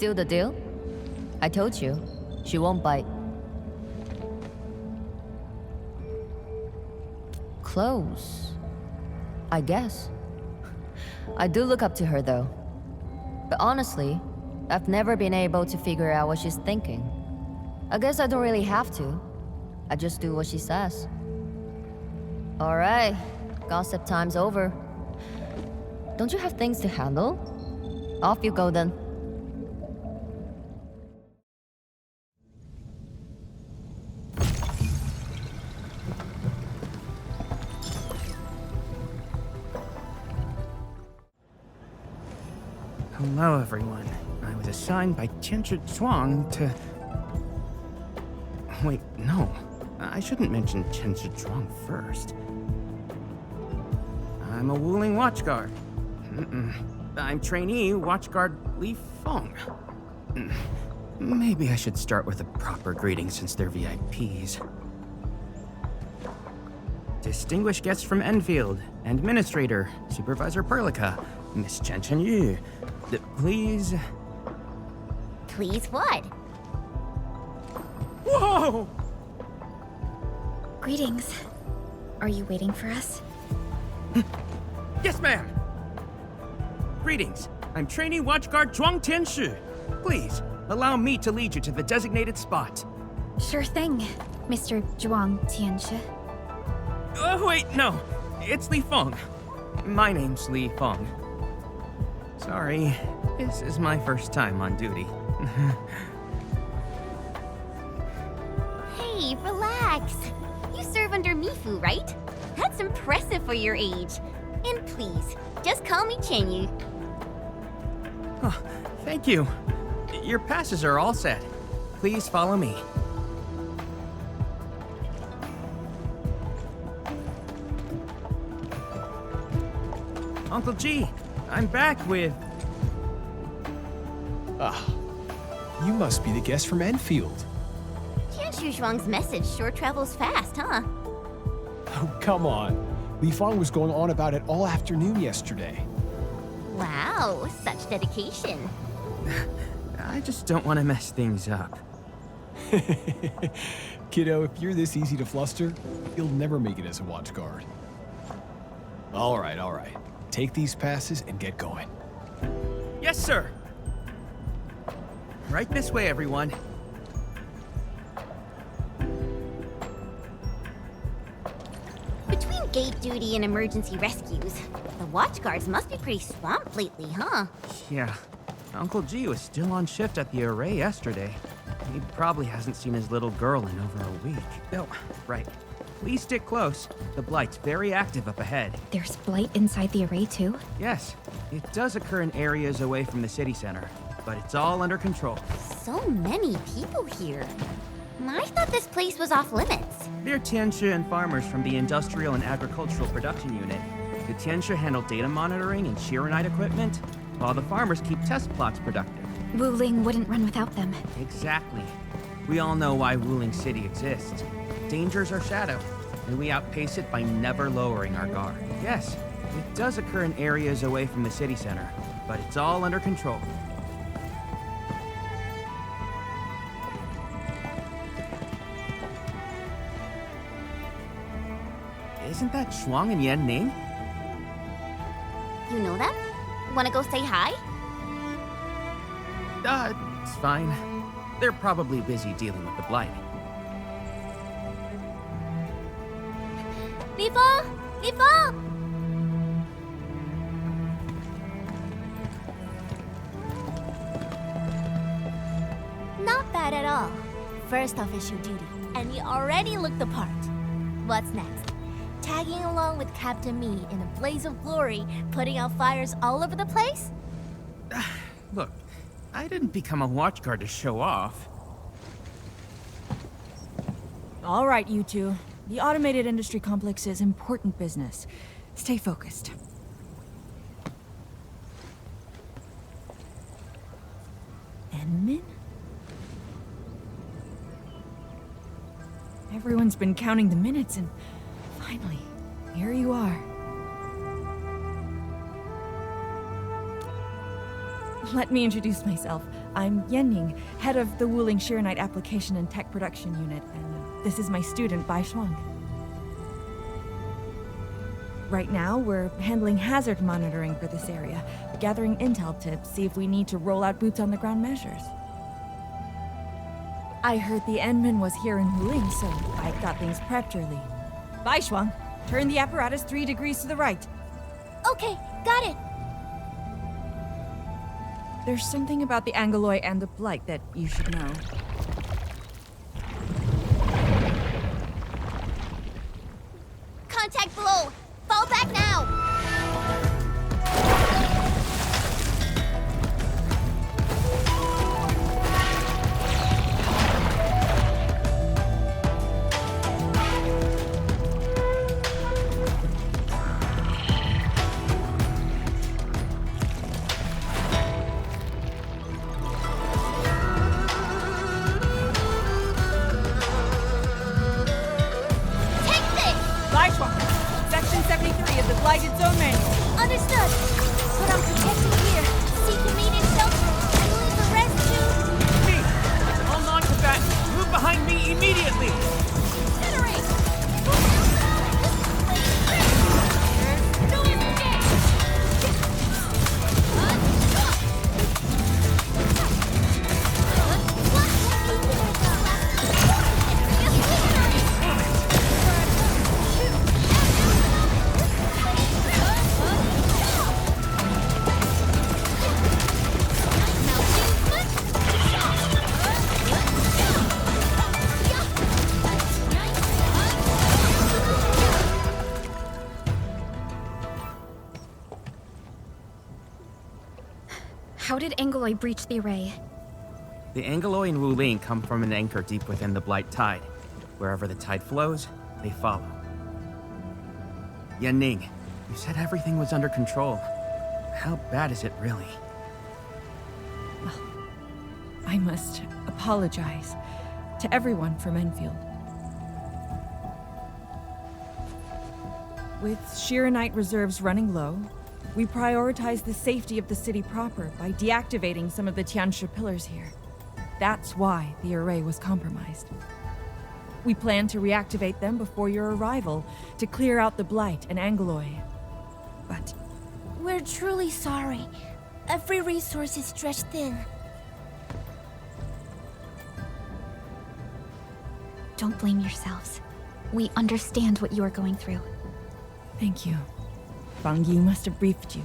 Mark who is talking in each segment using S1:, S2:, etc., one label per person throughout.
S1: Seal the deal? I told you, she won't bite. Close, I guess. I do look up to her though. But honestly, I've never been able to figure out what she's thinking. I guess I don't really have to. I just do what she says. Alright, gossip time's over. Don't you have things to handle? Off you go then.
S2: Hello, everyone. I was assigned by Zhuang to... Wait, no. I shouldn't mention Zhuang first. I'm a Wuling watchguard. I'm trainee watchguard Lifeng. Maybe I should start with a proper greeting since they're VIPs. Distinguished guests from Endfield, Endministrator, Supervisor Perlica, Miss Qianyu. Please...
S3: Please what?
S2: Whoa!
S4: Greetings. Are you waiting for us?
S2: Yes, ma'am! Greetings. I'm trainee watchguard Zhuang Tianshu. Please, allow me to lead you to the designated spot.
S4: Sure thing, Mr. Zhuang Tianshu.
S2: Oh, wait, no. It's Lifeng. My name's Lifeng. Sorry, this is my first time on duty.
S3: Hey, relax. You serve under Mifu, right? That's impressive for your age. And please, just call me Qianyu.
S2: Oh, thank you. Your passes are all set. Please follow me. Uncle G, I'm back with...
S5: Ah, you must be the guest from Endfield.
S3: Qianyu Zhuang's message sure travels fast, huh?
S5: Oh, come on. Lifeng was going on about it all afternoon yesterday.
S3: Wow, such dedication.
S2: I just don't want to mess things up.
S5: Kiddo, if you're this easy to fluster, you'll never make it as a watch guard. All right. Take these passes and get going.
S2: Yes, sir! Right this way, everyone.
S3: Between gate duty and emergency rescues, the watchguards must be pretty swamped lately, huh?
S2: Yeah. Uncle G was still on shift at the array yesterday. He probably hasn't seen his little girl in over a week. Oh, right. Please stick close. The Blight's very active up ahead.
S4: There's blight inside the array too?
S2: Yes, it does occur in areas away from the city center, but it's all under control.
S3: So many people here. I thought this place was off limits.
S2: They're Tianshu and farmers from the Industrial and Agricultural Production Unit. The Tianshu handle data monitoring and Chironite equipment, while the farmers keep test plots productive.
S4: Wuling wouldn't run without them.
S2: Exactly. We all know why Wuling City exists. Dangers are shadow, and we outpace it by never lowering our guard. Yes, it does occur in areas away from the city center, but it's all under control. Isn't that Zhuang and Yan Ning?
S3: You know them? Wanna go say hi?
S2: It's fine. They're probably busy dealing with the Blight.
S3: Lifeng! Lifeng! Not bad at all. First official duty, and you already look the part. What's next? Tagging along with Captain Me in a blaze of glory, putting out fires all over the place?
S2: Look, I didn't become a watchguard to show off.
S6: All right, you two. The automated industry complex is important business. Stay focused. Enmin? Everyone's been counting the minutes and finally, here you are. Let me introduce myself. I'm Yanning, head of the Wuling Shiranite Application and Tech Production Unit, and this is my student, Zhuang. Right now, we're handling hazard monitoring for this area, gathering intel to see if we need to roll out boots-on-the-ground measures. I heard the Endman was here in Wuling, so I got things prepped early. Zhuang, turn the apparatus 3 degrees to the right.
S3: Okay, got it.
S6: There's something about the Angeloi and the Blight that you should know.
S3: Contact below. Fall back now.
S6: Section 73 of the Blighted Zone Manual.
S3: Understood. Put on protection gear, seek immediate shelter, and leave the rest to...
S2: Me! All non-combatants, move behind me immediately!
S3: Incinerate! No escape!
S4: How did Angeloi breach the array?
S2: The Angeloi and Wuling come from an anchor deep within the Blight Tide. Wherever the tide flows, they follow. Yanning, you said everything was under control. How bad is it really?
S6: I must apologize to everyone from Enfield. With Shiranite reserves running low, we prioritize the safety of the city proper by deactivating some of the Tiansha pillars here. That's why the array was compromised. We plan to reactivate them before your arrival to clear out the Blight and Angeloi. But
S3: We're truly sorry. Every resource is stretched thin.
S4: Don't blame yourselves. We understand what you are going through.
S6: thank you. Fangyi must have briefed you.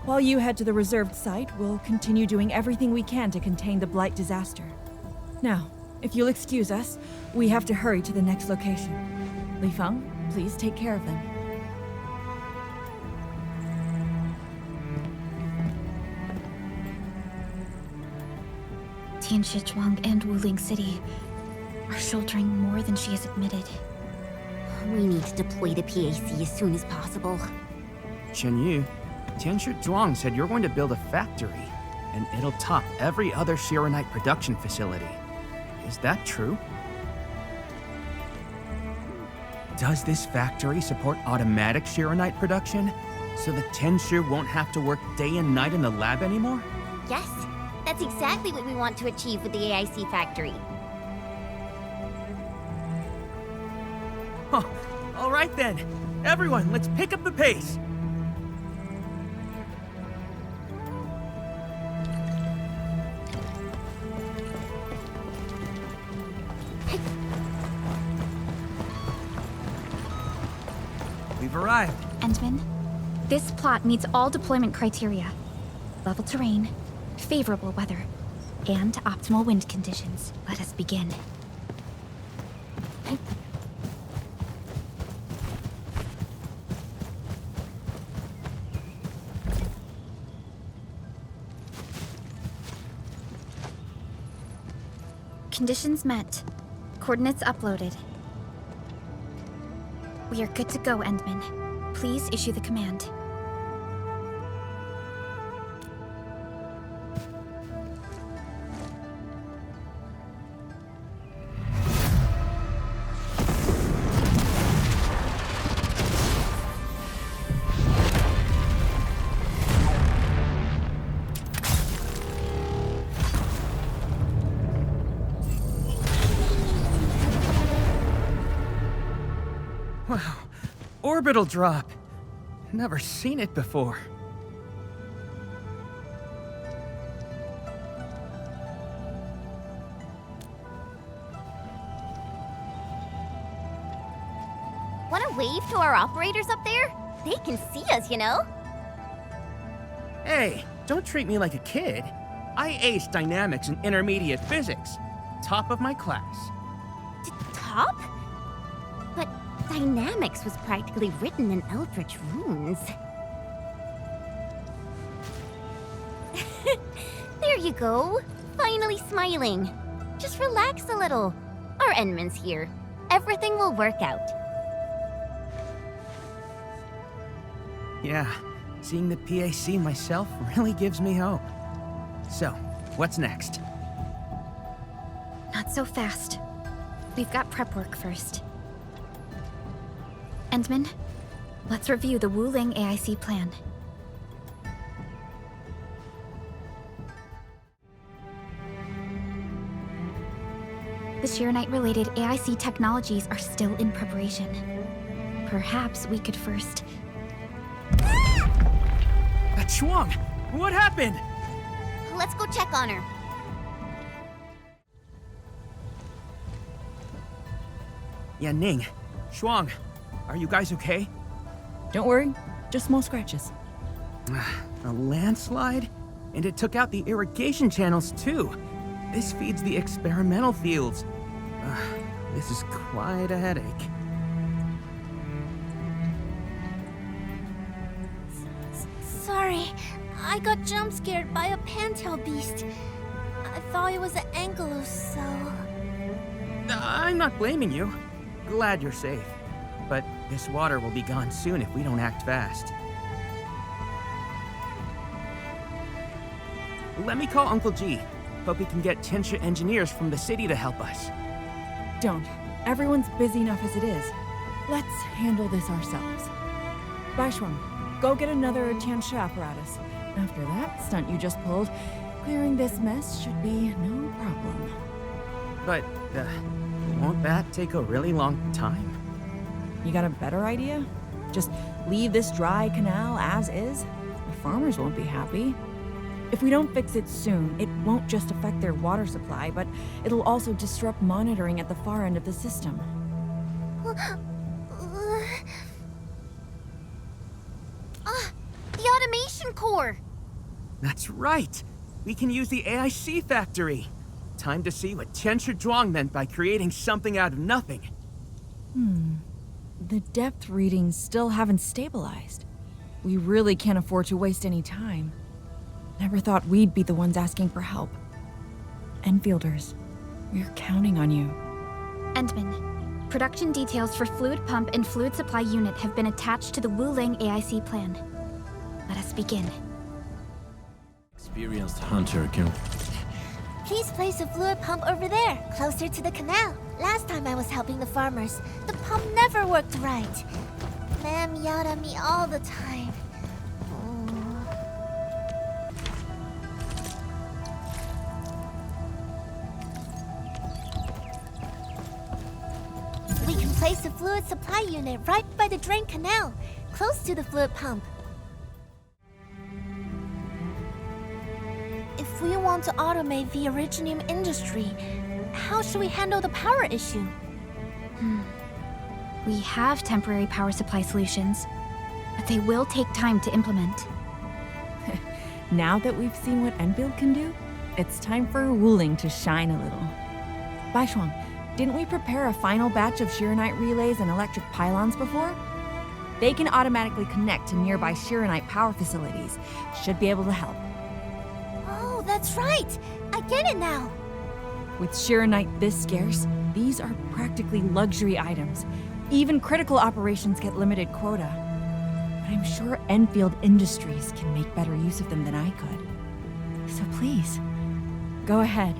S6: While you head to the reserved site, we'll continue doing everything we can to contain the Blight disaster. Now, if you'll excuse us, we have to hurry to the next location. Lifeng, please take care of them.
S4: Tianshi, Zhuang, and Wuling City are sheltering more than she has admitted.
S3: We need to deploy the PAC as soon as possible.
S2: Qianyu, Zhuang said you're going to build a factory, and it'll top every other Shiranite production facility. Is that true? Does this factory support automatic Shiranite production, so the Tianshu won't have to work day and night in the lab anymore?
S3: Yes, that's exactly what we want to achieve with the AIC factory.
S2: Huh. All right then. Everyone, let's pick up the pace. We've arrived.
S4: Endman, this plot meets all deployment criteria. Level terrain, favorable weather, and optimal wind conditions. Let us begin. Conditions met. Coordinates uploaded. We are good to go, Endman. Please issue the command.
S2: Wow. Orbital drop. Never seen it before.
S3: Wanna wave to our operators up there? They can see us, you know?
S2: Hey, don't treat me like a kid. I aced dynamics and intermediate physics. Top of my class.
S3: Top? But dynamics was practically written in Eldritch runes. There you go. Finally smiling. Just relax a little. Our Endman's here. Everything will work out.
S2: Yeah, seeing the PAC myself really gives me hope. So, what's next?
S4: Not so fast. We've got prep work first. Endman, let's review the Wuling AIC plan. The Shiranite-related AIC technologies are still in preparation. Perhaps we could first...
S2: Zhuang! What happened?
S3: Let's go check on her.
S2: Ning, Zhuang, are you guys okay?
S6: Don't worry, just small scratches.
S2: A landslide? And it took out the irrigation channels too. This feeds the experimental fields. This is quite a headache.
S3: Sorry, I got jump scared by a pantail beast. I thought it was an ankylos, so...
S2: I'm not blaming you. Glad you're safe. But this water will be gone soon if we don't act fast. Let me call Uncle G. Hope he can get Tianxia engineers from the city to help us.
S6: Don't. Everyone's busy enough as it is. Let's handle this ourselves. Zhuang, go get another Tianxia apparatus. After that stunt you just pulled, clearing this mess should be no problem.
S2: But, won't that take a really long time?
S6: You got a better idea? Just leave this dry canal as is? The farmers won't be happy. If we don't fix it soon, it won't just affect their water supply, but it'll also disrupt monitoring at the far end of the system.
S3: The automation core!
S2: That's right! We can use the AIC factory! Time to see what Tianxia Zhuang meant by creating something out of nothing.
S6: The depth readings still haven't stabilized. We really can't afford to waste any time. Never thought we'd be the ones asking for help. Enfielders, we're counting on you.
S4: Endman, production details for fluid pump and fluid supply unit have been attached to the Wuling AIC plan. Let us begin.
S7: Experienced hunter can...
S3: Please place a fluid pump over there, closer to the canal. Last time I was helping the farmers, the pump never worked right. Ma'am yelled at me all the time. We can place a fluid supply unit right by the drain canal, close to the fluid pump. If we want to automate the originium industry, how should we handle the power issue?
S4: We have temporary power supply solutions, but they will take time to implement.
S6: Now that we've seen what Enfield can do, it's time for Wuling to shine a little. Zhuang, didn't we prepare a final batch of Shiranite relays and electric pylons before? They can automatically connect to nearby Shiranite power facilities. Should be able to help.
S3: Oh, that's right! I get it now!
S6: With Shiranite this scarce, these are practically luxury items. Even critical operations get limited quota. But I'm sure Endfield Industries can make better use of them than I could. So please, go ahead.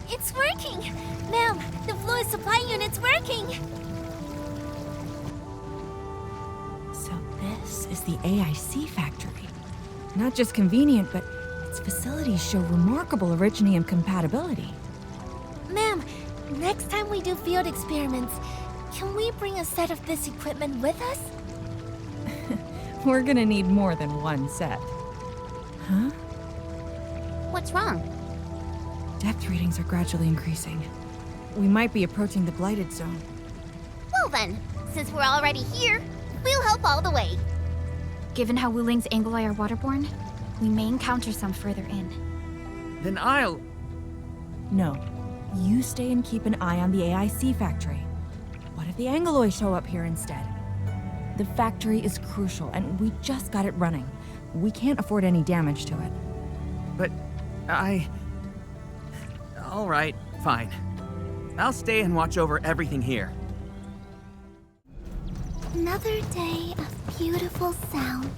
S3: It's working! Ma'am, the fluid supply unit's working!
S6: So this is the AIC factory. Not just convenient, but its facilities show remarkable originium compatibility.
S3: Ma'am, next time we do field experiments, can we bring a set of this equipment with us?
S6: We're gonna need more than one set. Huh?
S3: What's wrong?
S6: Depth readings are gradually increasing. We might be approaching the blighted zone.
S3: Well then, since we're already here, we'll help all the way.
S4: Given how Wuling's Angloi are waterborne, we may encounter some further in.
S2: Then I'll...
S6: No. You stay and keep an eye on the AIC factory. What if the Angloi show up here instead? The factory is crucial, and we just got it running. We can't afford any damage to it.
S2: But all right, fine. I'll stay and watch over everything here.
S3: Another day of beautiful sounds.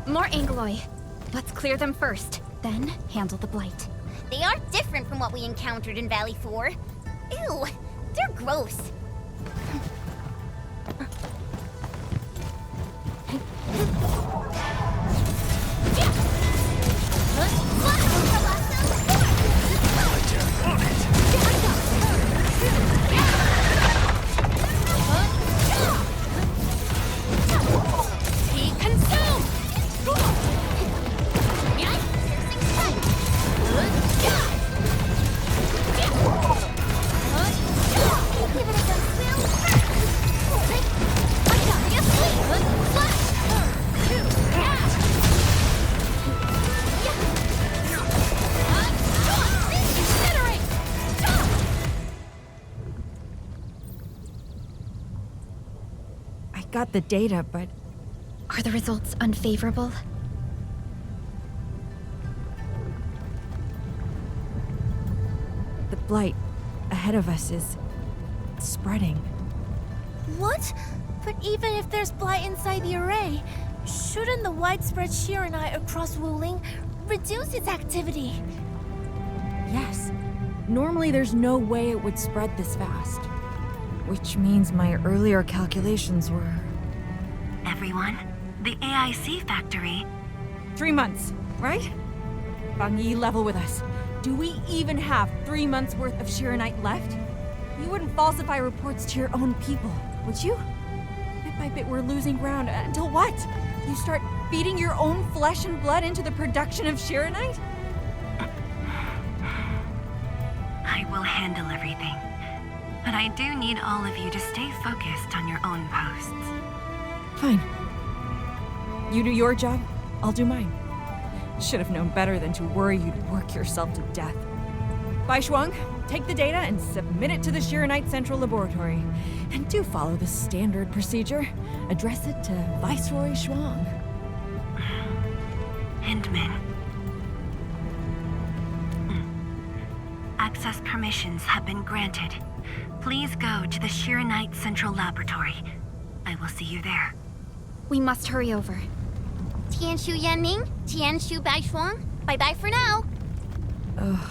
S4: More Angloi. Let's clear them first, then handle the blight.
S3: They are different from what we encountered in Valley 4. Ew, they're gross.
S6: Got the data, but...
S4: Are the results unfavorable?
S6: The blight ahead of us is... spreading.
S3: What? But even if there's blight inside the array, shouldn't the widespread Shiranite across Wuling reduce its activity?
S6: Yes. Normally there's no way it would spread this fast. Which means my earlier calculations were...
S7: Everyone, the AIC factory...
S6: 3 months, right? Fangyi, level with us. Do we even have 3 months worth of Shiranite left? You wouldn't falsify reports to your own people, would you? Bit by bit we're losing ground, until what? You start feeding your own flesh and blood into the production of Shiranite?
S7: I will handle everything. But I do need all of you to stay focused on your own posts.
S6: Fine. You do your job, I'll do mine. Should have known better than to worry you'd work yourself to death. Bye, Zhuang. Take the data and submit it to the Shiranite Central Laboratory. And do follow the standard procedure. Address it to Viceroy Zhuang.
S7: Hindman. Access permissions have been granted. Please go to the Shiranite Central Laboratory. I will see you there.
S4: We must hurry over.
S3: Tianshu Yanning, Tianshu Bai Shuang. Bye-bye for now.
S6: Ugh.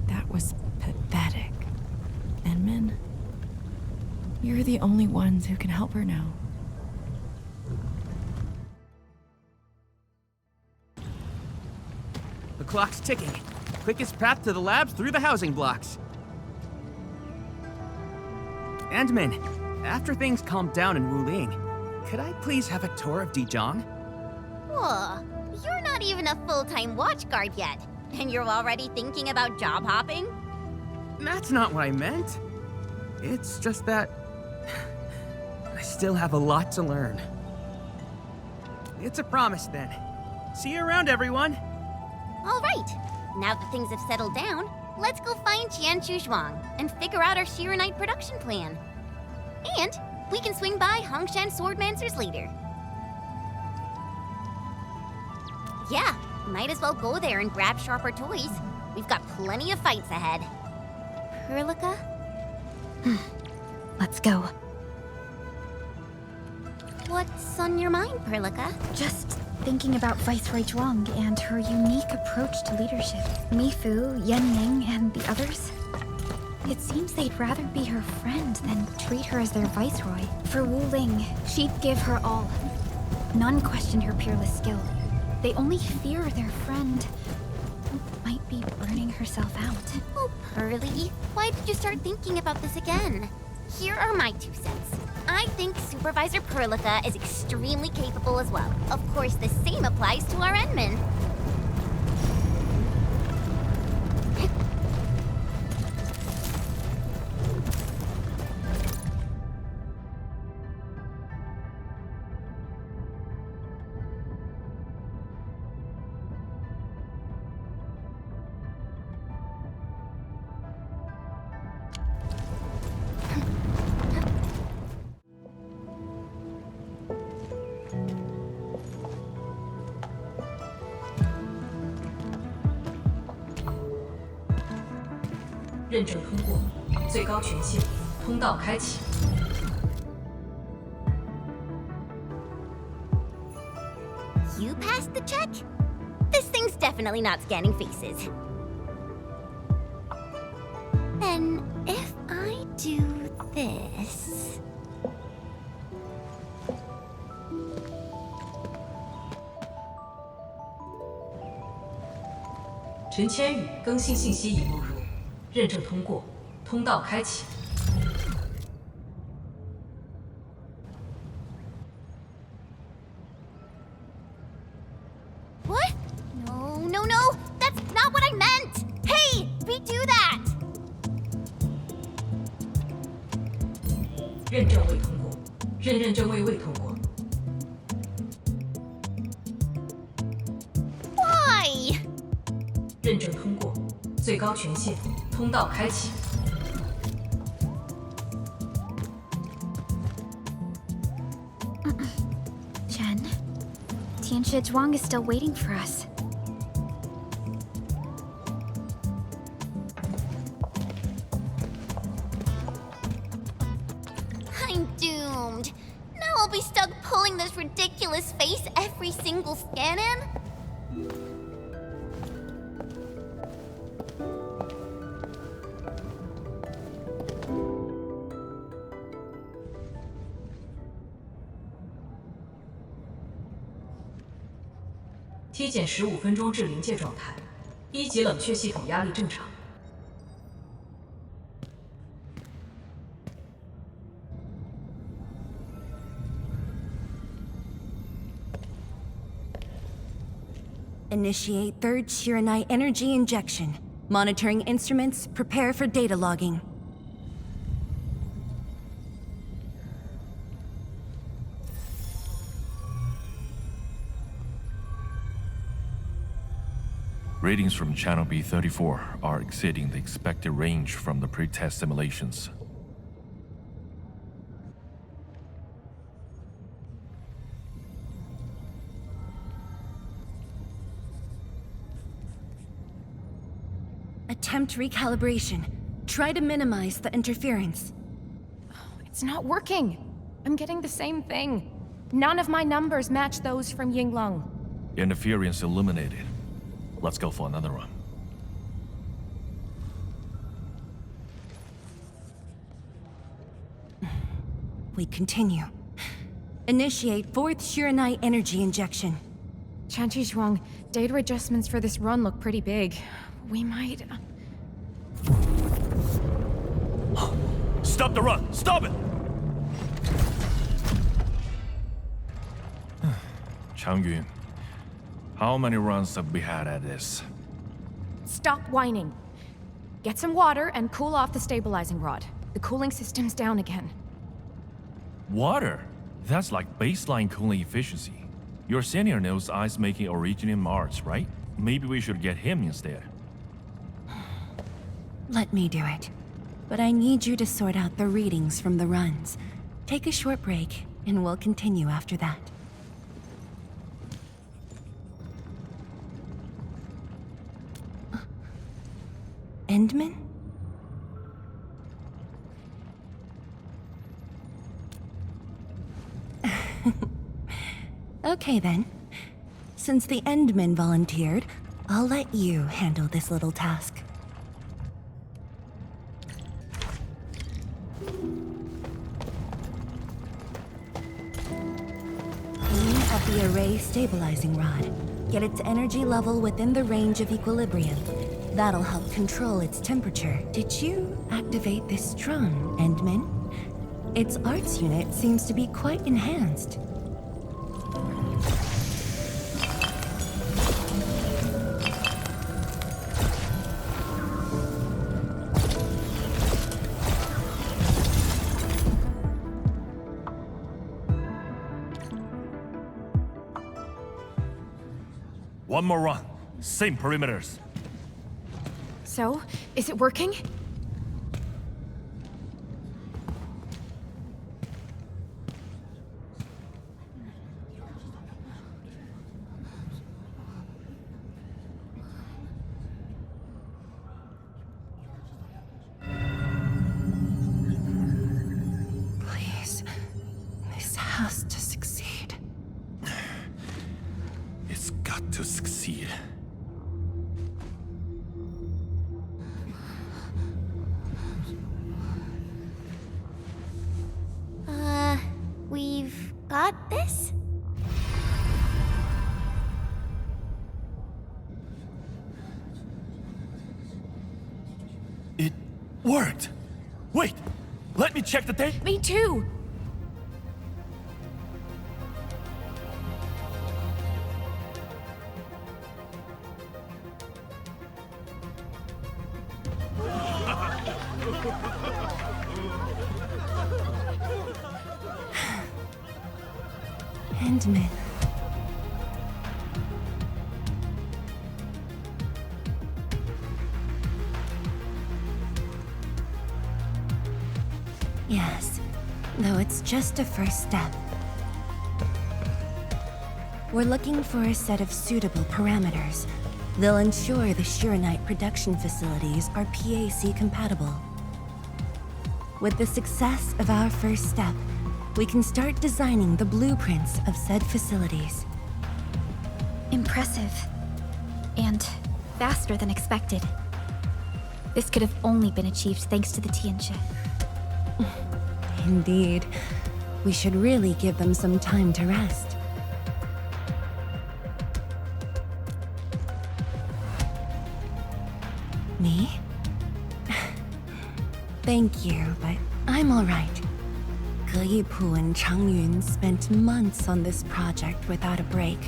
S6: That was pathetic. Enmin, you're the only ones who can help her now.
S2: The clock's ticking. Quickest path to the labs through the housing blocks. Endman, after things calm down in Wuling, could I please have a tour of Zhang?
S3: Whoa, you're not even a full-time watchguard yet, and you're already thinking about job hopping?
S2: That's not what I meant. It's just that... I still have a lot to learn. It's a promise, then. See you around, everyone!
S3: All right, now that things have settled down, let's go find Qianyu Zhuang and figure out our Shiranite production plan. And we can swing by Hongshan Swordmancer's later. Yeah, might as well go there and grab sharper toys. We've got plenty of fights ahead. Perlica?
S4: Let's go.
S3: What's on your mind, Perlica?
S4: Just thinking about Viceroy Zhuang and her unique approach to leadership. Mifu, Yanning, and the others. It seems they'd rather be her friend than treat her as their viceroy. For Wu Ling, she'd give her all. None questioned her peerless skill. They only fear their friend might be burning herself out.
S3: Oh, Pearly, why did you start thinking about this again? Here are my 2 cents. I think Supervisor Perlica is extremely capable as well. Of course, the same applies to our Endman.
S8: 认证通过，最高权限，通道开启。
S3: You passed the check? This thing's definitely not scanning faces. Then if I do this...
S8: 陈千羽更新信息已录入，认证通过，通道开启。
S3: What? No, no, no! That's not what I meant! Hey! Redo that!
S8: 认证未通过，认证未通过。
S3: Why?
S8: 认证通过，最高权限，通道开启。
S4: Chen, Tianxia Zhuang is still waiting for us.
S3: I'm doomed. Now I'll be stuck pulling this ridiculous face every single scan-in?
S8: 体检15分钟至临界状态，1级冷却系统压力正常。
S9: Initiate third Qianyu energy injection. Monitoring instruments, prepare for data logging.
S10: Readings from channel B34 are exceeding the expected range from the pre-test simulations.
S9: Attempt recalibration. Try to minimize the interference.
S11: It's not working. I'm getting the same thing. None of my numbers match those from Yinglong.
S10: Interference eliminated. Let's go for another run.
S9: We continue. Initiate fourth Qianyu energy injection.
S11: Chanchi Zhuang, data adjustments for this run look pretty big. We might...
S10: Stop the run! Stop it! Changyu, how many runs have we had at this?
S11: Stop whining. Get some water and cool off the stabilizing rod. The cooling system's down again.
S10: Water? That's like baseline cooling efficiency. Your senior knows ice making originated in Mars, right? Maybe we should get him instead.
S9: Let me do it. But I need you to sort out the readings from the runs. Take a short break, and we'll continue after that. Endman? Okay then. Since the Endmen volunteered, I'll let you handle this little task. Aim at the array stabilizing rod. Get its energy level within the range of equilibrium. That'll help control its temperature. Did you activate this drone, Endman? Its arts unit seems to be quite enhanced.
S10: One more run. Same perimeters.
S11: So, is it working?
S9: Please, this has to succeed.
S10: It's got to succeed.
S3: We've got this?
S10: It worked! Wait! Let me check the date!
S11: Me too!
S9: Endman. Yes, though it's just a first step. We're looking for a set of suitable parameters. They'll ensure the Shiranite production facilities are PAC compatible. With the success of our first step, we can start designing the blueprints of said facilities.
S4: Impressive. And faster than expected. This could have only been achieved thanks to the Tianxia.
S9: Indeed. We should really give them some time to rest. Me? Thank you, but I'm all right. Ge Yipu and Chang Yun spent months on this project without a break.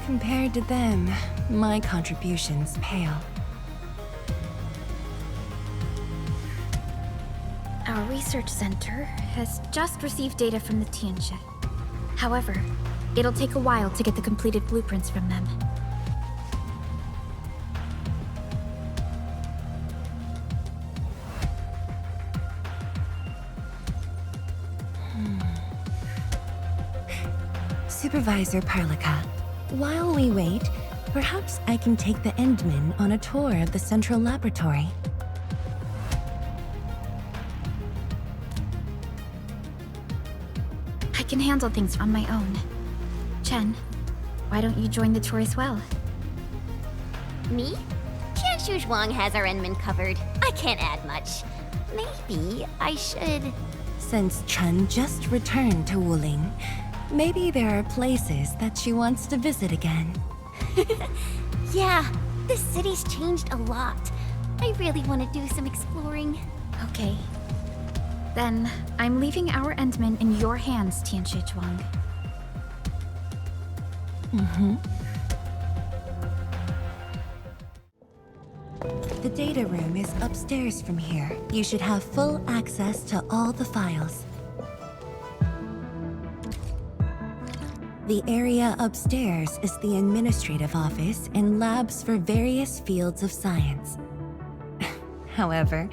S9: Compared to them, my contributions pale.
S4: Our research center has just received data from the Tianxia. However, it'll take a while to get the completed blueprints from them.
S9: Supervisor Perlica, while we wait, perhaps I can take the Endmen on a tour of the central laboratory.
S4: I can handle things on my own. Chen, why don't you join the tour as well?
S3: Me? Qianyu Zhuang has our Endman covered. I can't add much. Maybe I should...
S9: Since Chen just returned to Wuling, maybe there are places that she wants to visit again.
S3: Yeah, this city's changed a lot. I really want to do some exploring.
S4: Okay. Then, I'm leaving our Endmen in your hands, Tianxia Zhuang.
S9: The data room is upstairs from here. You should have full access to all the files. The area upstairs is the administrative office and labs for various fields of science. However,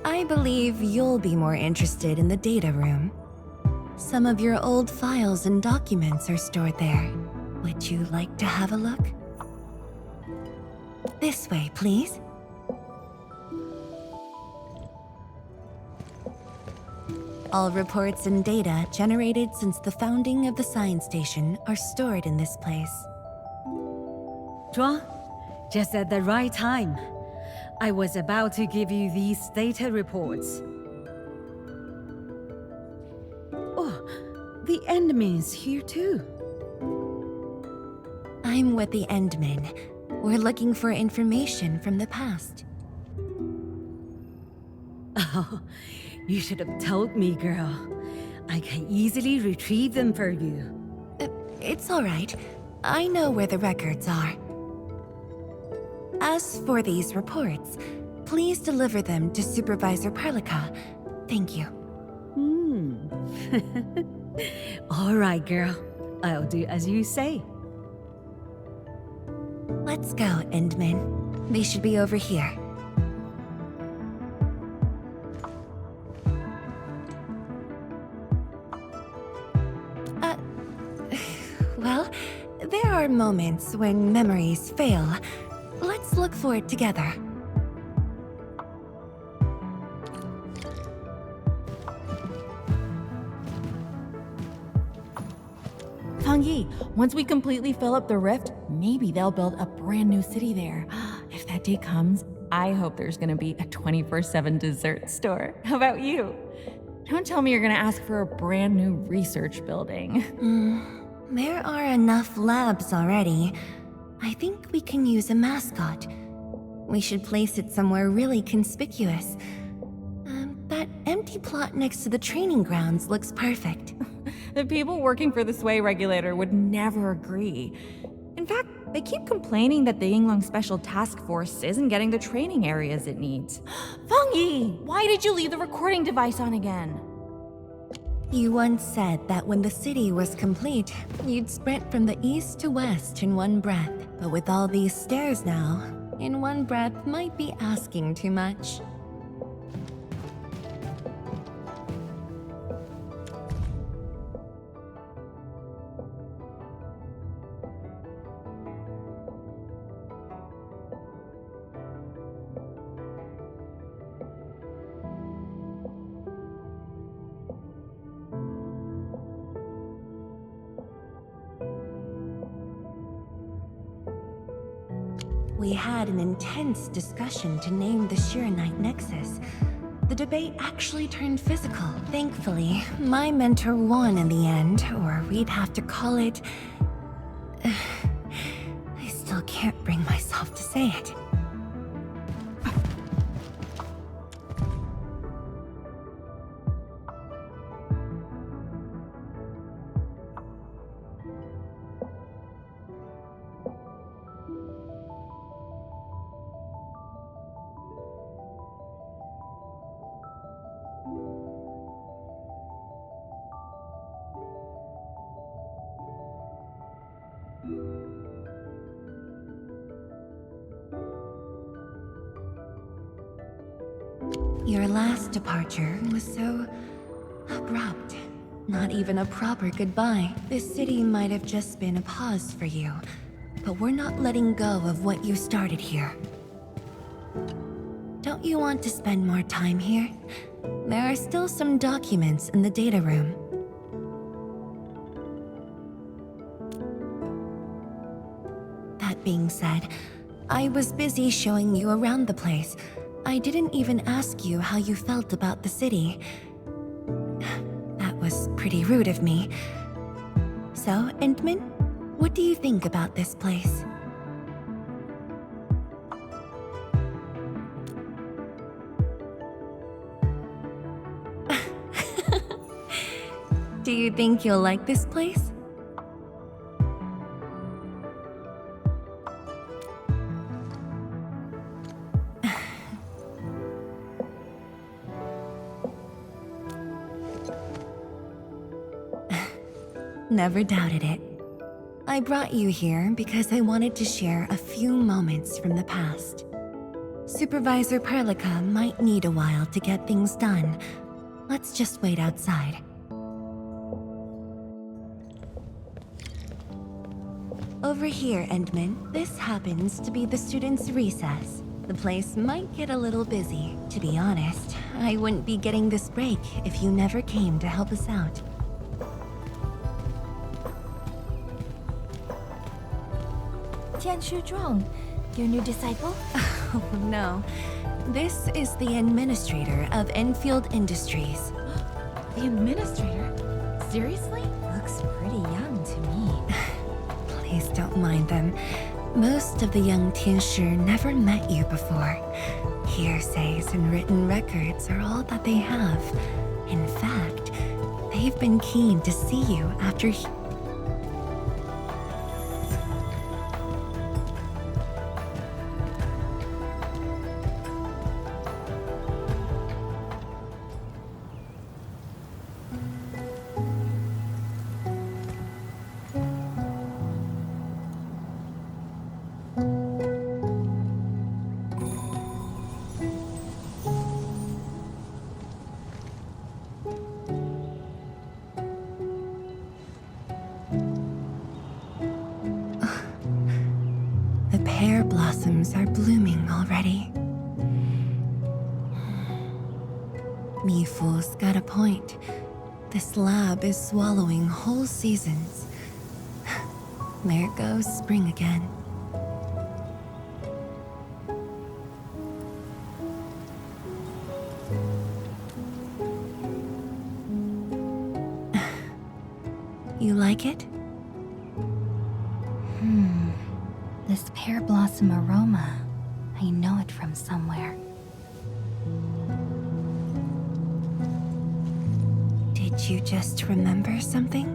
S9: I believe you'll be more interested in the data room. Some of your old files and documents are stored there. Would you like to have a look? This way, please. All reports and data generated since the founding of the science station are stored in this place.
S12: Zhuang, just at the right time. I was about to give you these data reports. Oh, the Endmin's here too.
S9: I'm with the Endmen. We're looking for information from the past.
S12: Oh, you should have told me, girl. I can easily retrieve them for you.
S9: It's all right. I know where the records are. As for these reports, please deliver them to Supervisor Perlica. Thank you.
S12: All right, girl. I'll do as you say.
S9: Let's go, Endman. They should be over here. Well, there are moments when memories fail. Let's look for it together.
S6: Fangyi, once we completely fill up the rift, maybe they'll build a brand new city there. If that day comes, I hope there's gonna be a 24/7 dessert store. How about you? Don't tell me you're gonna ask for a brand new research building.
S9: There are enough labs already. I think we can use a mascot. We should place it somewhere really conspicuous. That empty plot next to the training grounds looks perfect.
S6: The people working for the Sway Regulator would never agree. In fact, they keep complaining that the Yinglong Special Task Force isn't getting the training areas it needs. Fangyi, why did you leave the recording device on again?
S9: You once said that when the city was complete, you'd sprint from the east to west in one breath. But with all these stairs now, in one breath might be asking too much. We had an intense discussion to name the Shiranite Nexus. The debate actually turned physical. Thankfully, my mentor won in the end, or we'd have to call it... I still can't bring myself to say it. Your last departure was so abrupt. Not even a proper goodbye. This city might have just been a pause for you, but we're not letting go of what you started here. Don't you want to spend more time here? There are still some documents in the data room. That being said, I was busy showing you around the place. I didn't even ask you how you felt about the city. That was pretty rude of me. So, Endman, what do you think about this place? Do you think you'll like this place? Never doubted it. I brought you here because I wanted to share a few moments from the past. Supervisor Perlica might need a while to get things done. Let's just wait outside. Over here, Endman. This happens to be the students' recess. The place might get a little busy. To be honest, I wouldn't be getting this break if you never came to help us out.
S3: Tianshu Zhuang, your new disciple?
S9: Oh, no. This is the Administrator of Enfield Industries.
S11: The Administrator? Seriously?
S3: Looks pretty young to me.
S9: Please don't mind them. Most of the young Tianshi never met you before. Hearsays and written records are all that they have. In fact, they've been keen to see you after pear blossoms are blooming already. Mifu's got a point. This lab is swallowing whole seasons. There goes spring again. You like it?
S4: This pear blossom aroma. I know it from somewhere.
S9: Did you just remember something?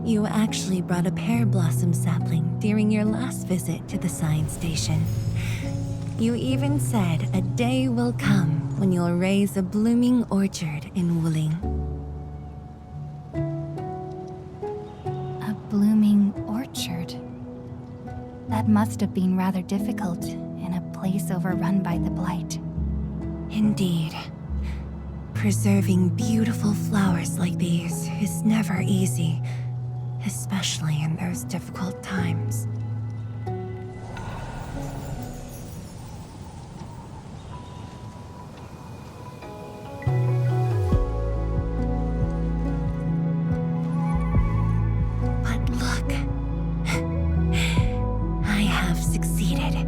S9: You actually brought a pear blossom sapling during your last visit to the science station. You even said a day will come when you'll raise a blooming orchard in Wuling.
S4: A blooming orchard? That must have been rather difficult in a place overrun by the blight.
S9: Indeed. Preserving beautiful flowers like these is never easy, especially in those difficult times. But look, I have succeeded.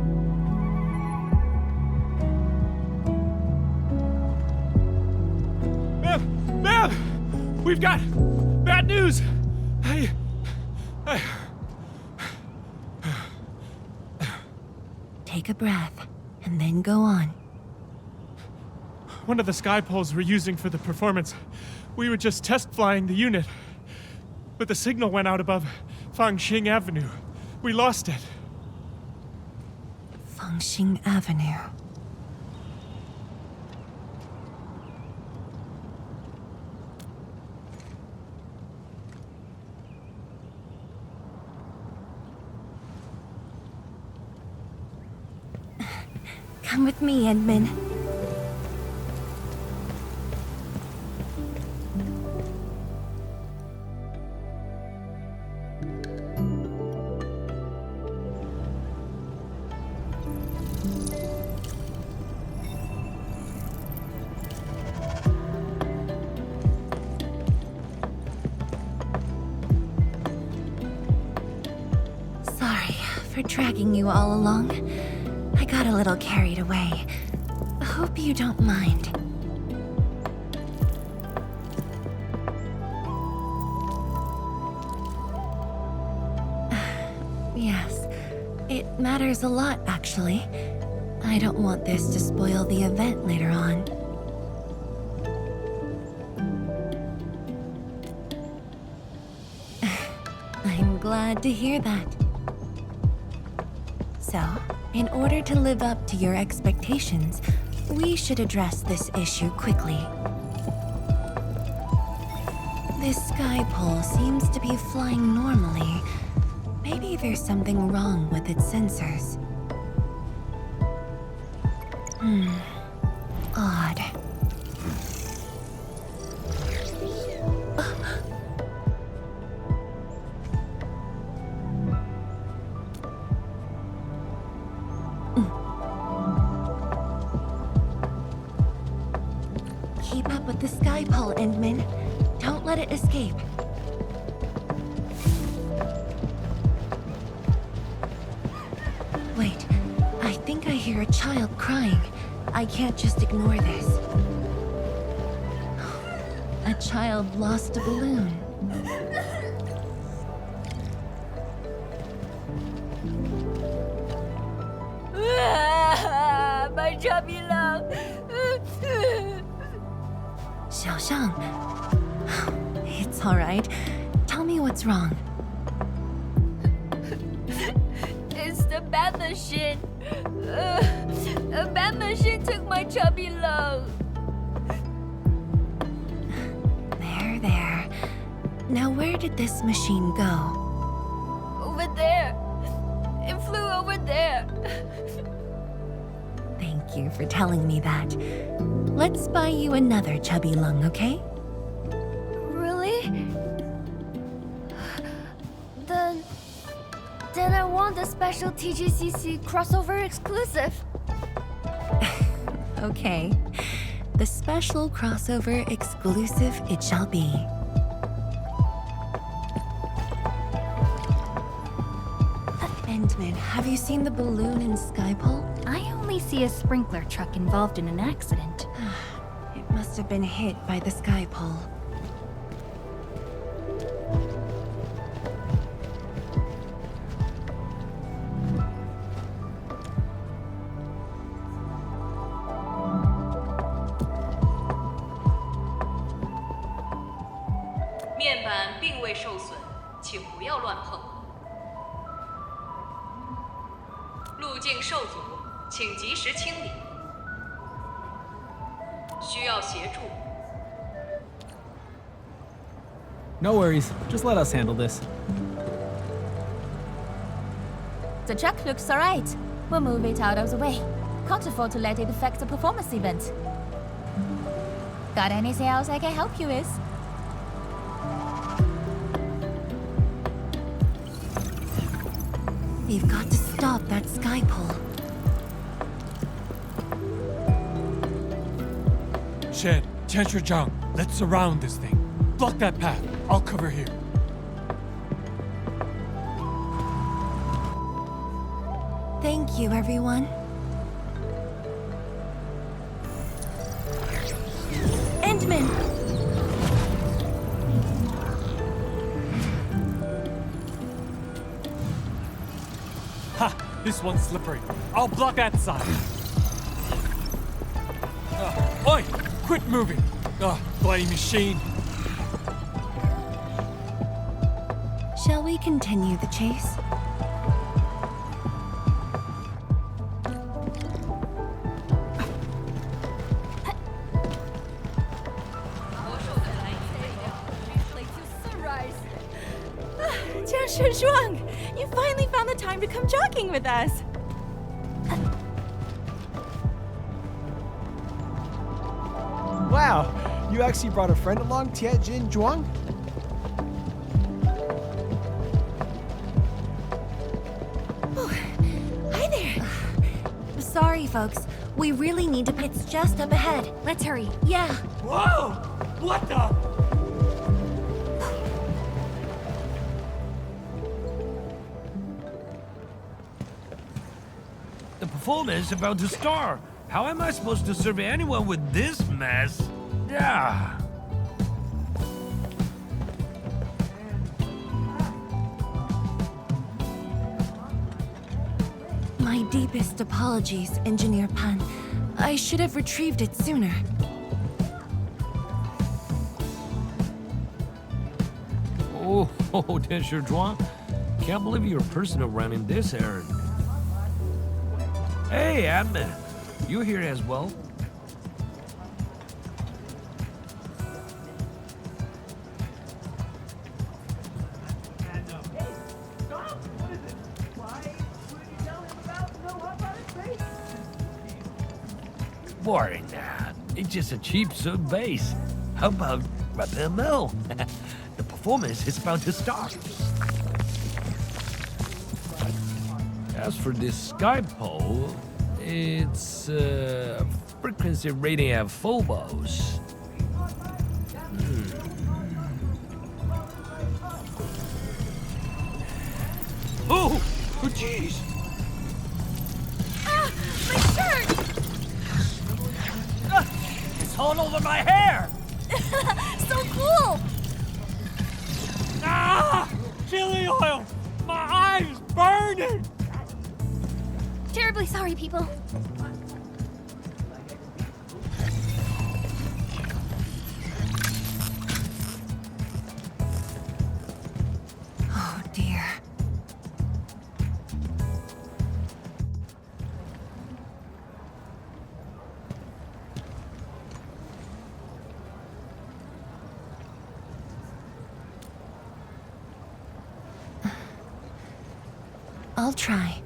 S13: Ma'am! We've got bad news!
S9: Take a breath, and then go on.
S13: One of the sky poles we're using for the performance, we were just test flying the unit. But the signal went out above Fangxing Avenue. We lost it.
S9: Fangxing Avenue. Come with me, Edmund. Sorry for dragging you all along. I got a little carried away. Hope you don't mind. Yes, it matters a lot, actually. I don't want this to spoil the event later on. I'm glad to hear that. So, in order to live up to your expectations, we should address this issue quickly. This sky pole seems to be flying normally. Maybe there's something wrong with its sensors. Odd. But the sky pole, Endman. Don't let it escape. Wait, I think I hear a child crying. I can't just ignore this. A child lost a balloon.
S1: My chubby love.
S9: Zhang. It's all right. Tell me what's wrong.
S1: It's the bad machine. A bad machine took my chubby love.
S9: There. Now where did this machine go?
S1: Over there. It flew over there.
S9: Thank you for telling me that. Let's buy you another chubby lung, okay?
S1: Really? Then I want the special TGCC crossover exclusive.
S9: Okay. The special crossover exclusive it shall be. Endman, have you seen the balloon in Skypole?
S4: I only see a sprinkler truck involved in an accident.
S9: It must have been hit by the Skypole.
S14: No worries, just let us handle this.
S1: The truck looks alright. We'll move it out of the way. Can't afford to let it affect the performance event. Got anything else I can help you with?
S9: We've got to stop that Skypole.
S13: Chen, Zhang, let's surround this thing. Block that path. I'll cover here.
S9: Thank you, everyone. Endman!
S13: Ha! This one's slippery. I'll block that side. Oi! Quit moving! Bloody machine.
S9: Shall we continue the chase?
S6: Zhuang, you finally found the time to come jogging with us.
S5: Wow, you actually brought a friend along, Jin Zhuang?
S3: Hi there. Sorry, folks. We really need to. It's just up ahead. Let's hurry. Yeah.
S13: Whoa! What the?
S15: The performance is about to start. How am I supposed to survey anyone with this mess? Yeah.
S9: My deepest apologies, Engineer Pan. I should have retrieved it sooner.
S15: Oh, Zhuang. Can't believe you're personal running this errand. Hey, admin. You here as well? Boring that. It's just a cheap soap base. How about Rapid Mill? The performance is about to start. As for this Skypole, it's frequency rating at phobos. Oh, jeez.
S11: Ah, my shirt!
S15: It's all over my hair.
S3: So cool!
S13: Ah! Chili oil! My eyes burning!
S11: Terribly sorry, people.
S9: Oh dear. I'll try.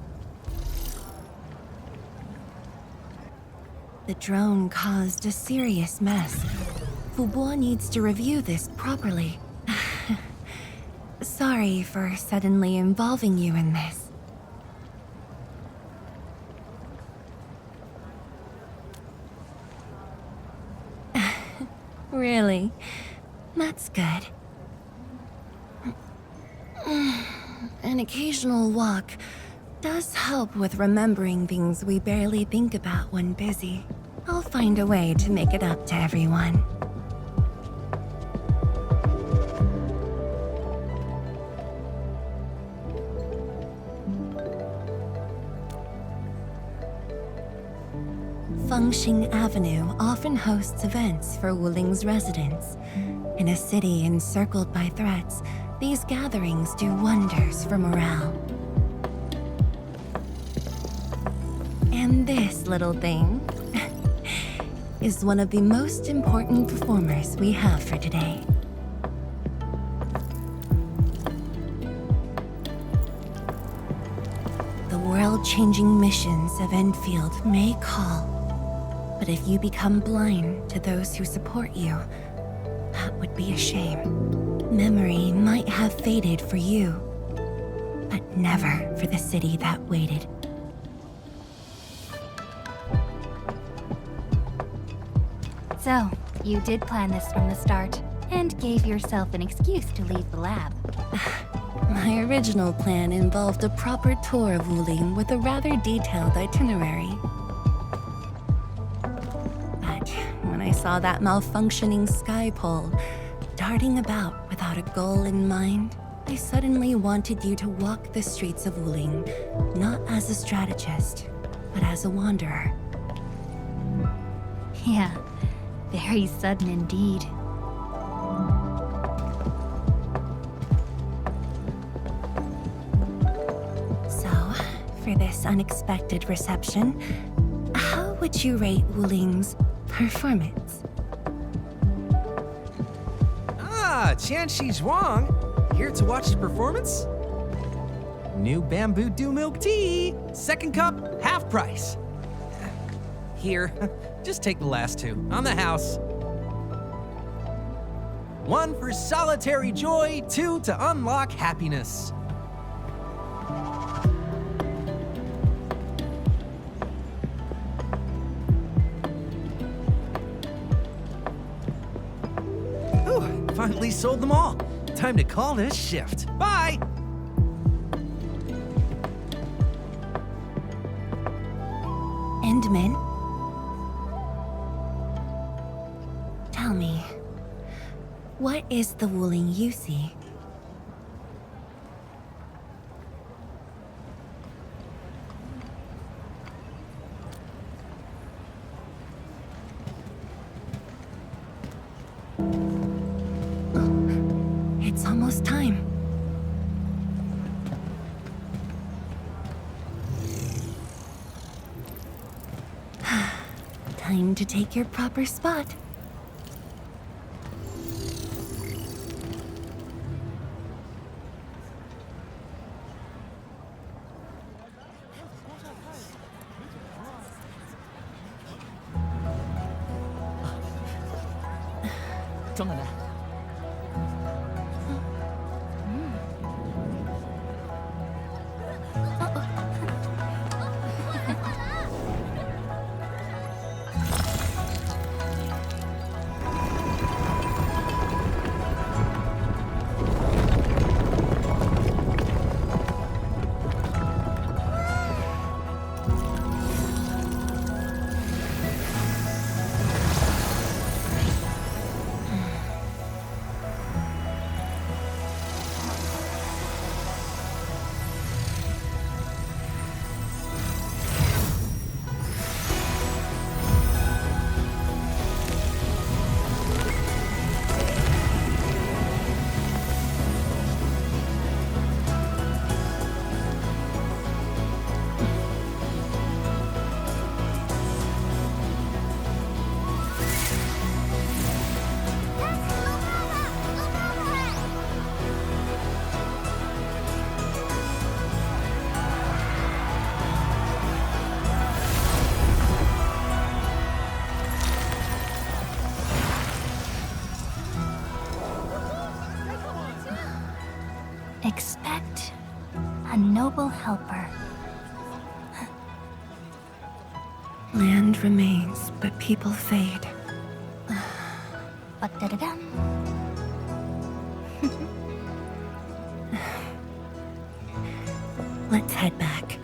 S9: The drone caused a serious mess. Fubo needs to review this properly. Sorry for suddenly involving you in this. Really? That's good. An occasional walk does help with remembering things we barely think about when busy. I'll find a way to make it up to everyone. Fengxing Avenue often hosts events for Wuling's residents. In a city encircled by threats, these gatherings do wonders for morale. And this little thing is one of the most important performers we have for today. The world-changing missions of Endfield may call. But if you become blind to those who support you, that would be a shame. Memory might have faded for you, but never for the city that waited.
S4: So, you did plan this from the start, and gave yourself an excuse to leave the lab.
S9: My original plan involved a proper tour of Wuling with a rather detailed itinerary. When I saw that malfunctioning sky pole darting about without a goal in mind, I suddenly wanted you to walk the streets of Wuling, not as a strategist, but as a wanderer.
S4: Yeah, very sudden indeed.
S9: So, for this unexpected reception, how would you rate Wuling's performance?
S16: Ah, Zhuang, here to watch the performance? New bamboo dew milk tea, second cup, half price. Here, just take the last two, on the house. One for solitary joy, two to unlock happiness. Finally sold them all. Time to call this shift. Bye!
S9: Endman? Tell me, what is the Wuling you see? It's almost time. Time to take your proper spot. noble helper. Land remains, but people fade.
S3: Ba-da-da-dum.
S9: Let's head back.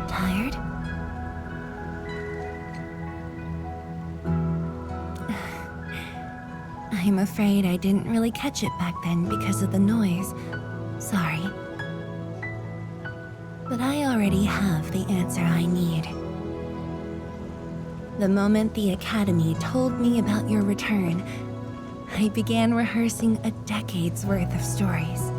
S9: Tired? I'm afraid I didn't really catch it back then because of the noise. Sorry. But I already have the answer I need. The moment the Academy told me about your return, I began rehearsing a decade's worth of stories.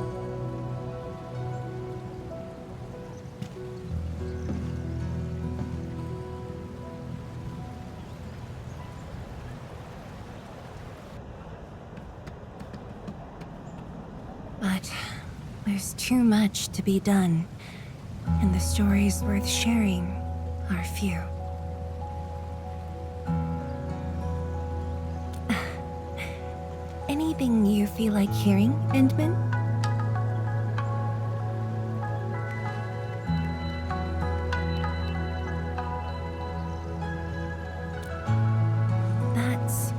S9: But there's too much to be done, and the stories worth sharing are few. Anything you feel like hearing, Endman? That's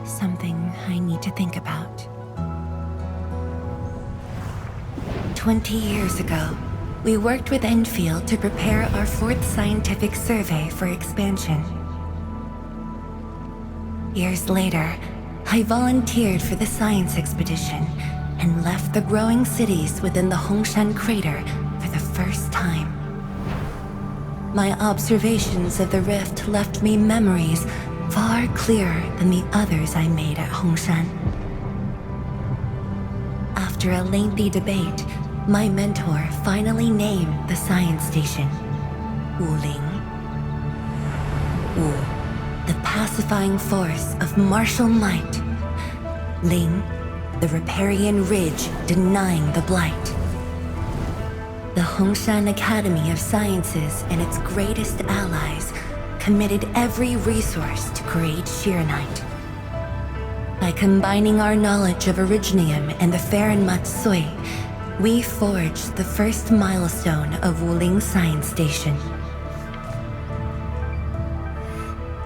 S9: something I need to think about. 20 years ago, we worked with Endfield to prepare our 4th scientific survey for expansion. Years later, I volunteered for the science expedition and left the growing cities within the Hongshan crater for the first time. My observations of the rift left me memories far clearer than the others I made at Hongshan. After a lengthy debate, my mentor finally named the science station Wuling. Wu, the pacifying force of martial might. Ling, the riparian ridge denying the blight. The Hongshan Academy of Sciences and its greatest allies committed every resource to create Shiranite. By combining our knowledge of Originium and the Farron Matsui, we forged the first milestone of Wuling Science Station.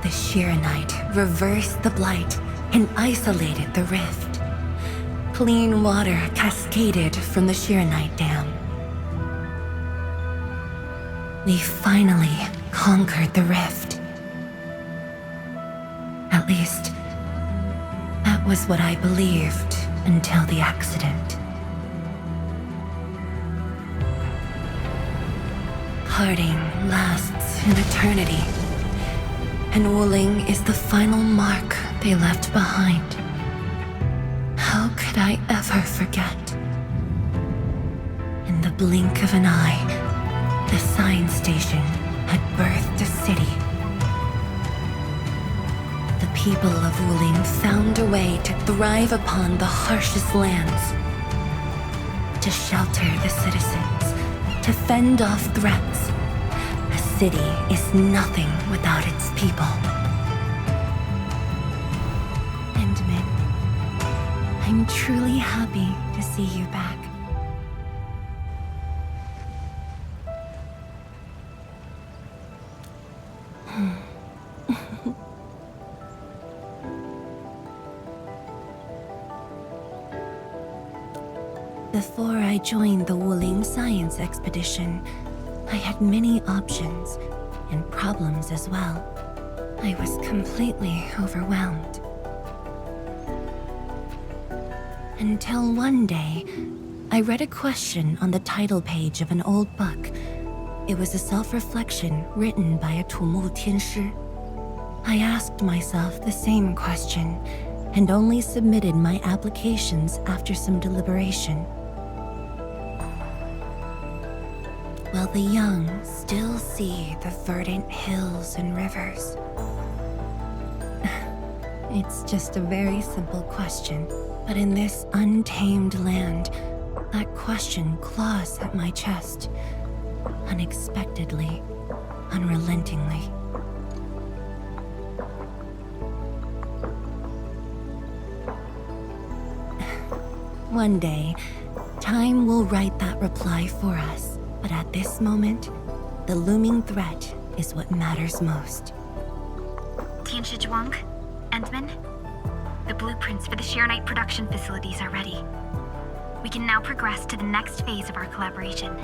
S9: The Shiranite reversed the blight and isolated the rift. Clean water cascaded from the Shiranite Dam. We finally conquered the rift. At least, that was what I believed until the accident. Parting lasts an eternity, and Wuling is the final mark they left behind. How could I ever forget? In the blink of an eye, the science station had birthed a city. The people of Wuling found a way to thrive upon the harshest lands, to shelter the citizens, to fend off threats. A city is nothing without its people. Endman, I'm truly happy to see you back. Before I joined the Wuling Science Expedition, I had many options and problems as well. I was completely overwhelmed. Until one day, I read a question on the title page of an old book. It was a self-reflection written by a 土木天师. I asked myself the same question, and only submitted my applications after some deliberation. While the young still see the verdant hills and rivers. It's just a very simple question, but in this untamed land, that question claws at my chest, unexpectedly, unrelentingly. One day, time will write that reply for us, but at this moment, the looming threat is what matters most.
S7: Tianshi Zhuang, Endman, the blueprints for the Shiranite production facilities are ready. We can now progress to the next phase of our collaboration.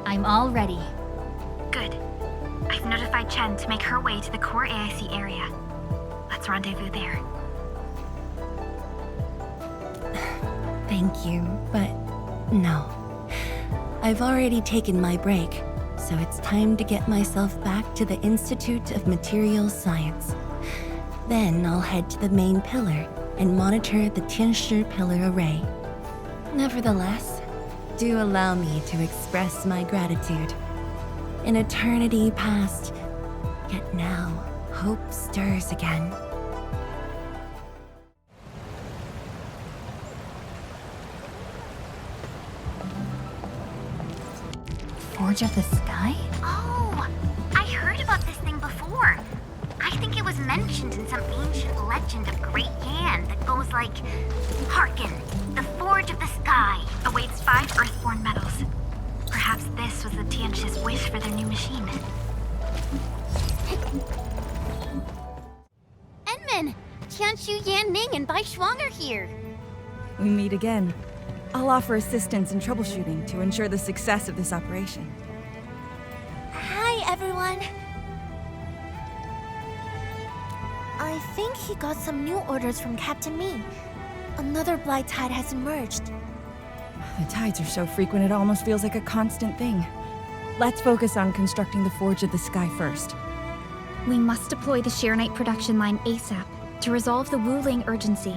S4: I'm all ready.
S7: Good. I've notified Chen to make her way to the core AIC area. Let's rendezvous there.
S9: Thank you, but no. I've already taken my break, so it's time to get myself back to the Institute of Materials Science. Then I'll head to the main pillar and monitor the Tianshi pillar array. Nevertheless, do allow me to express my gratitude. An eternity past, yet now hope stirs again.
S4: Forge of the Sky?
S7: Oh, I heard about this thing before. I think it was mentioned in some ancient legend of Great Yan that goes like, "Hearken, the Forge of the Sky awaits 5 Earthborn metals." Perhaps this was the Tianshi's wish for their new machine.
S3: Enman! Qianyu, Yan Ning, and Bai Shuang are here.
S6: We meet again. I'll offer assistance in troubleshooting to ensure the success of this operation.
S3: Hi, everyone. I think he got some new orders from Captain Mi. Another blight tide has emerged.
S6: The tides are so frequent it almost feels like a constant thing. Let's focus on constructing the Forge of the Sky first.
S4: We must deploy the Shiranite production line ASAP to resolve the Wuling urgency.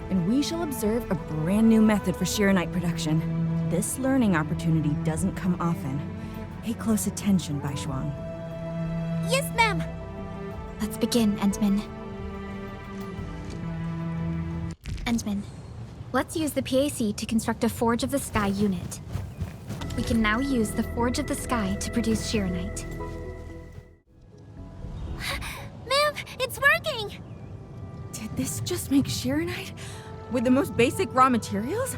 S6: And we shall observe a brand new method for Shiranite production. This learning opportunity doesn't come often. Pay close attention, Bai Shuang.
S3: Yes, ma'am.
S4: Let's begin, Endman. Endman, let's use the PAC to construct a Forge of the Sky unit. We can now use the Forge of the Sky to produce Shiranite.
S3: Ma'am, it's working!
S6: Did this just make Shiranite? With the most basic raw materials?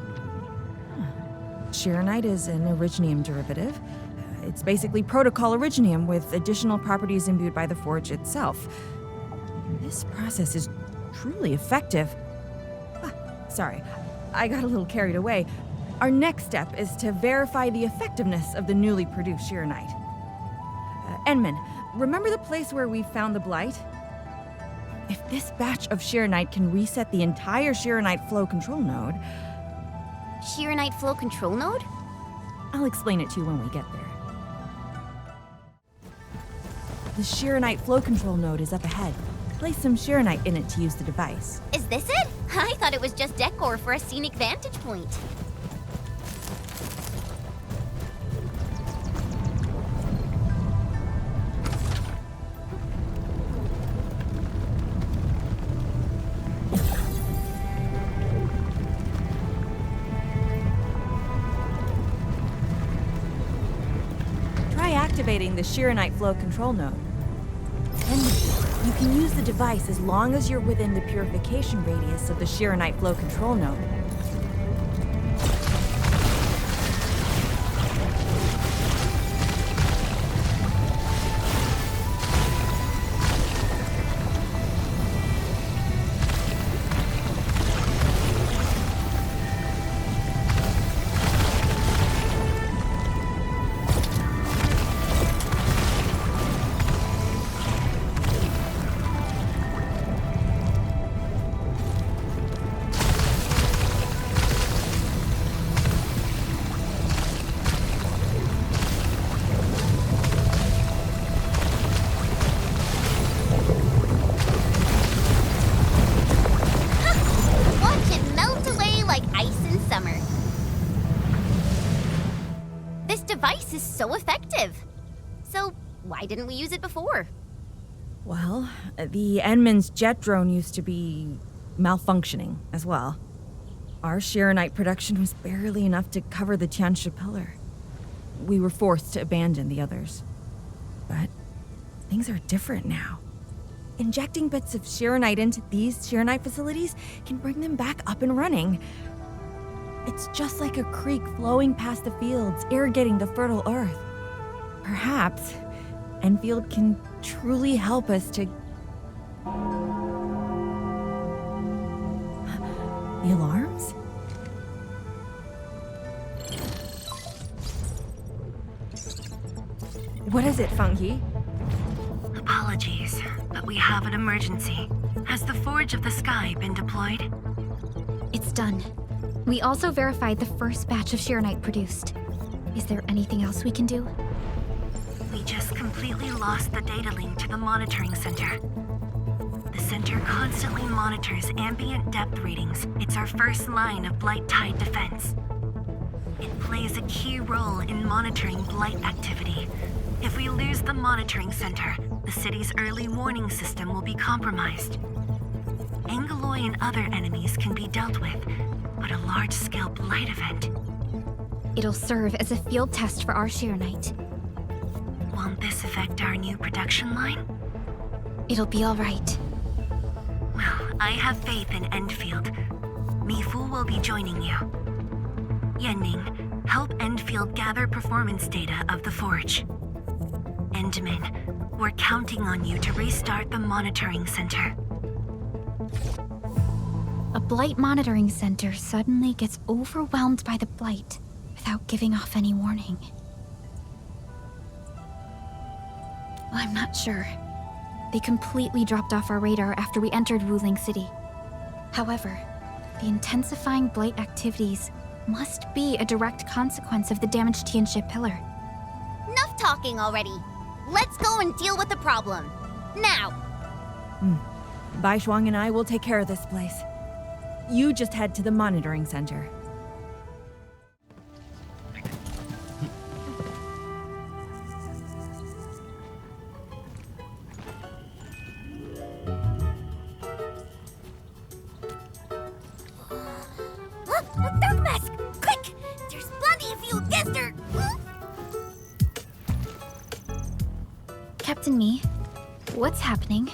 S6: Shiranite is an originium derivative. It's basically protocol originium with additional properties imbued by the forge itself. This process is truly effective. Sorry, I got a little carried away. Our next step is to verify the effectiveness of the newly produced Shiranite. Enman, remember the place where we found the blight? If this batch of Shiranite can reset the entire Shiranite flow control node...
S3: Shiranite flow control node?
S6: I'll explain it to you when we get there. The Shiranite flow control node is up ahead. Place some Shiranite in it to use the device.
S3: Is this it? I thought it was just decor for a scenic vantage point.
S6: Activating the Shiranite flow control node. Then you can use the device as long as you're within the purification radius of the Shiranite flow control node.
S7: device is so effective. So, why didn't we use it before?
S6: Well, the Enman's jet drone used to be malfunctioning as well. Our Shiranite production was barely enough to cover the Qianyu pillar. We were forced to abandon the others. But things are different now. Injecting bits of Shiranite into these Shiranite facilities can bring them back up and running. It's just like a creek flowing past the fields, irrigating the fertile earth. Perhaps Endfield can truly help us to... The alarms? What is it, Fangyi?
S9: Apologies, but we have an emergency. Has the Forge of the Sky been deployed?
S4: It's done. We also verified the first batch of Shiranite produced. Is there anything else we can do?
S9: We just completely lost the data link to the monitoring center. The center constantly monitors ambient depth readings. It's our first line of blight tide defense. It plays a key role in monitoring blight activity. If we lose the monitoring center, the city's early warning system will be compromised. Angaloy and other enemies can be dealt with, but a large-scale blight event...
S4: It'll serve as a field test for our Shiranite.
S9: Won't this affect our new production line?
S4: It'll be all right.
S9: Well, I have faith in Endfield. Mifu will be joining you. Yanning, help Endfield gather performance data of the Forge. Endman, we're counting on you to restart the monitoring center.
S4: A blight monitoring center suddenly gets overwhelmed by the blight without giving off any warning. I'm not sure. They completely dropped off our radar after we entered Wuling City. However, the intensifying blight activities must be a direct consequence of the damaged Qianyu pillar.
S7: Enough talking already. Let's go and deal with the problem. Now!
S6: Bai Zhuang and I will take care of this place. You just head to the monitoring center.
S3: Dark Mask! Quick! There's plenty of you against her!
S4: Captain Me, what's happening?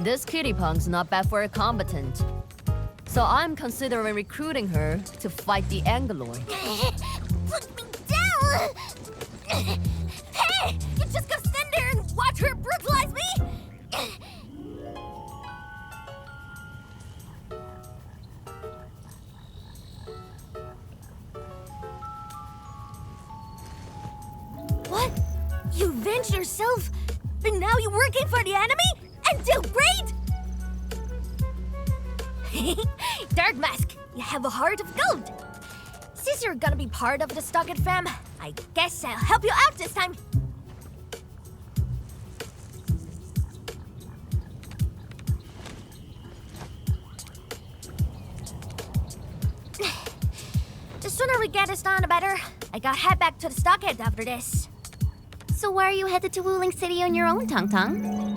S1: This kitty punk's not bad for a combatant. So I'm considering recruiting her to fight the Angaloy.
S3: Put me down! Hey! You just gonna stand there and watch her brutalize me? What? You avenged yourself? And now you're working for the enemy? And do great? Dark Mask, you have a heart of gold. Since you're gonna be part of the Stockade fam, I guess I'll help you out this time. The sooner we get this done, the better. I gotta head back to the Stockade after this.
S7: So why are you headed to Wuling City on your own, Tangtang?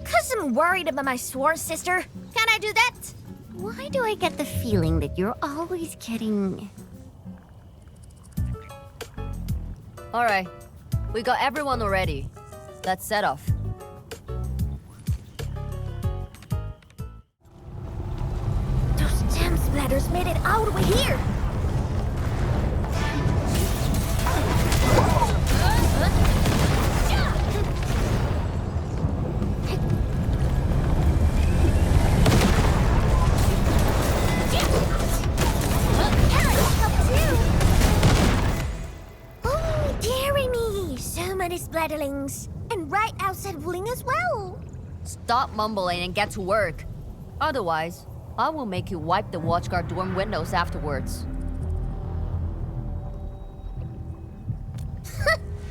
S3: 'Cause I'm worried about my sworn sister. Can I do that?
S7: Why do I get the feeling that you're always getting...
S1: Alright, we got everyone already. Let's set off.
S3: Those gem splatters made it all the way here. Splatterlings. And right outside Wuling as well.
S1: Stop mumbling and get to work. Otherwise, I will make you wipe the watchguard dorm windows afterwards.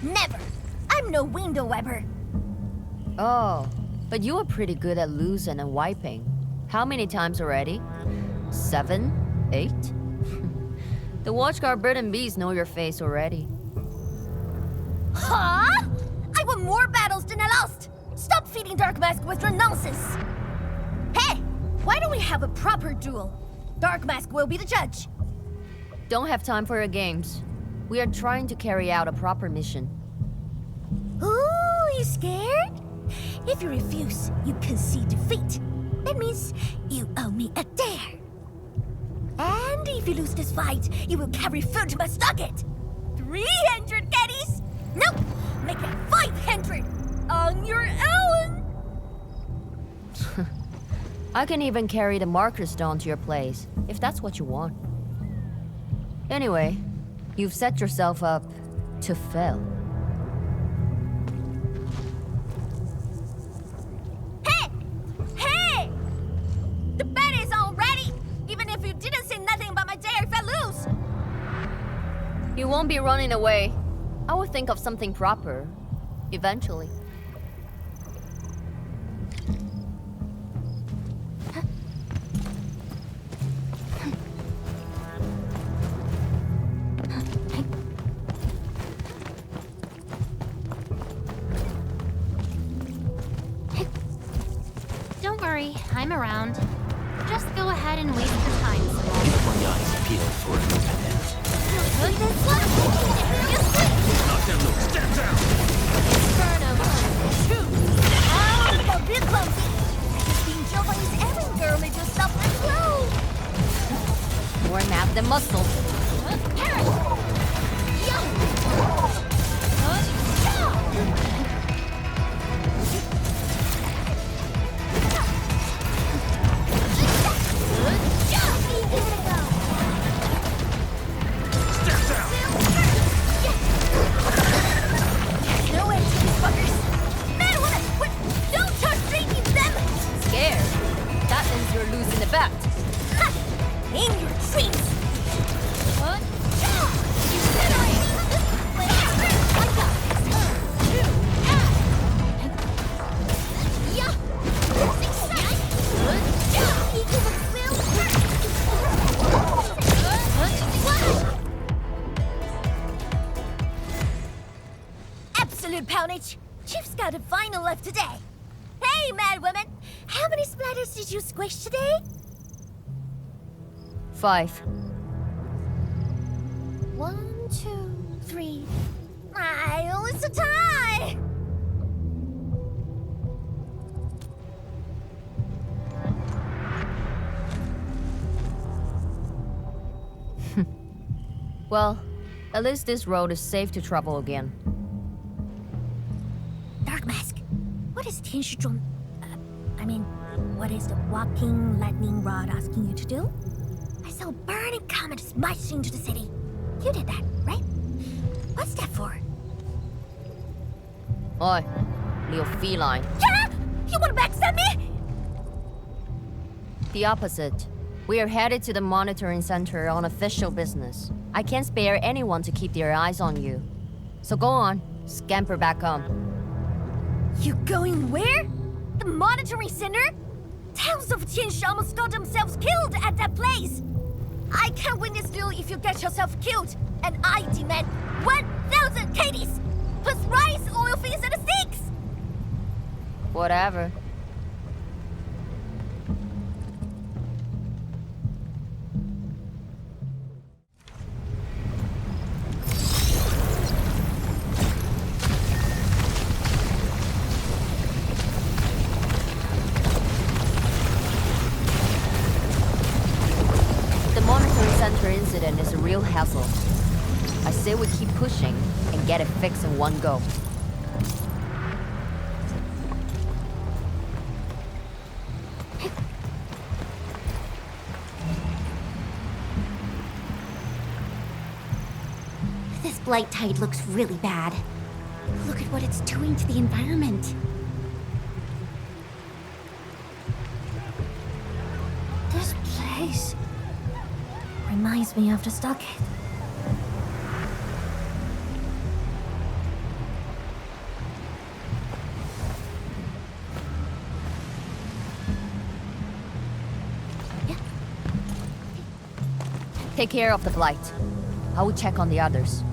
S3: Never! I'm no window wiper.
S1: Oh, but you are pretty good at losing and wiping. How many times already? 7? 8? The watchguard bird and bees know your face already.
S3: Huh? I won more battles than I lost! Stop feeding Dark Mask with your nonsense! Hey! Why don't we have a proper duel? Dark Mask will be the judge.
S1: Don't have time for your games. We are trying to carry out a proper mission.
S3: Ooh, you scared? If you refuse, you concede defeat. That means you owe me a dare. And if you lose this fight, you will carry food to my stocket. 300 caddies? Nope! Make it 500! On your own!
S1: I can even carry the marker stone to your place, if that's what you want. Anyway, you've set yourself up to fail.
S3: Hey! Hey! The bet is all ready! Even if you didn't say nothing about my dare if I lose!
S1: You won't be running away. I will think of something proper, eventually.
S7: Don't worry, I'm around. Just go ahead and waste your time some more.
S15: My eyes peeled for a moment.
S7: Knock
S15: them loose. Stand down!
S3: Burn 'em. Shoot! Ow, you're real clumsy! This being Jovan is every girl if you stop and slow!
S1: More math than muscle.
S3: Chief's got a final left today. Hey, mad woman! How many splatters did you squish today?
S1: 5.
S3: 1, 2, 3. It's a tie!
S1: Well, at least this road is safe to travel again.
S3: Dark Mask, what is Tianshi what is the walking lightning rod asking you to do? I saw a burning comet smash into the city. You did that, right? What's that for?
S1: Oi, little feline.
S3: Yeah! You wanna backstab me?
S1: The opposite. We are headed to the monitoring center on official business. I can't spare anyone to keep their eyes on you. So go on, scamper back home.
S3: You going where? The monitoring center? Thousands of Qianyu almost got themselves killed at that place. I can't win this duel if you get yourself killed. And I demand 1,000 caddies! Plus rice, oil fees, and the sticks!
S1: Whatever. Incident is a real hassle. I say we keep pushing and get it fixed in one go.
S7: This blight tide looks really bad. Look at what it's doing to the environment.
S3: This place reminds me of the stockade.
S1: Take care of the blight. I will check on the others.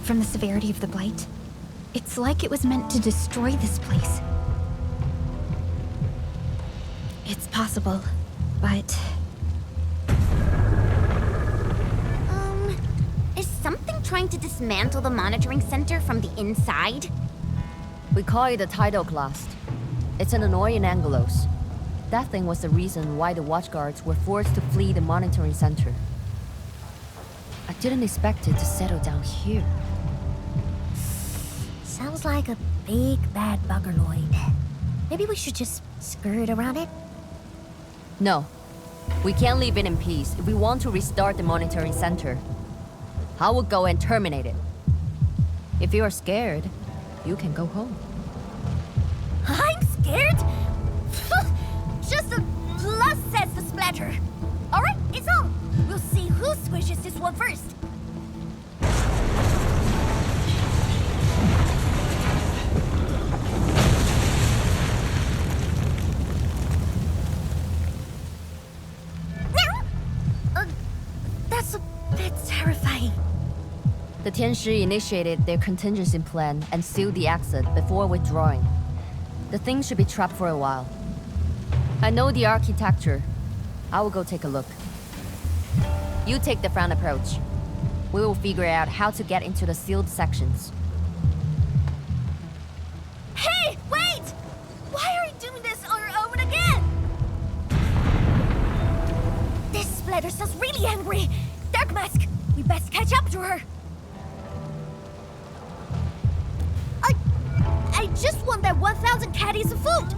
S4: From the severity of the blight, it's like it was meant to destroy this place. It's possible, but...
S7: Is something trying to dismantle the monitoring center from the inside?
S1: We call it a tidal blast. It's an annoying Angelos. That thing was the reason why the watchguards were forced to flee the monitoring center. I didn't expect it to settle down here.
S3: Sounds like a big bad buggerloid. Maybe we should just skirt around it?
S1: No. We can't leave it in peace if we want to restart the monitoring center. I will go and terminate it. If you are scared, you can go home.
S3: I'm scared? Just a plus sets the splatter. Alright, it's on. We'll see who squishes this one first. That's a bit terrifying.
S1: The Tianshi initiated their contingency plan and sealed the exit before withdrawing. The thing should be trapped for a while. I know the architecture. I will go take a look. You take the front approach. We will figure out how to get into the sealed sections.
S3: Hey, wait! Why are you doing this on your own again? This splatter sounds really angry. Dark Mask, we best catch up to her. I just want that 1,000 caddies of food.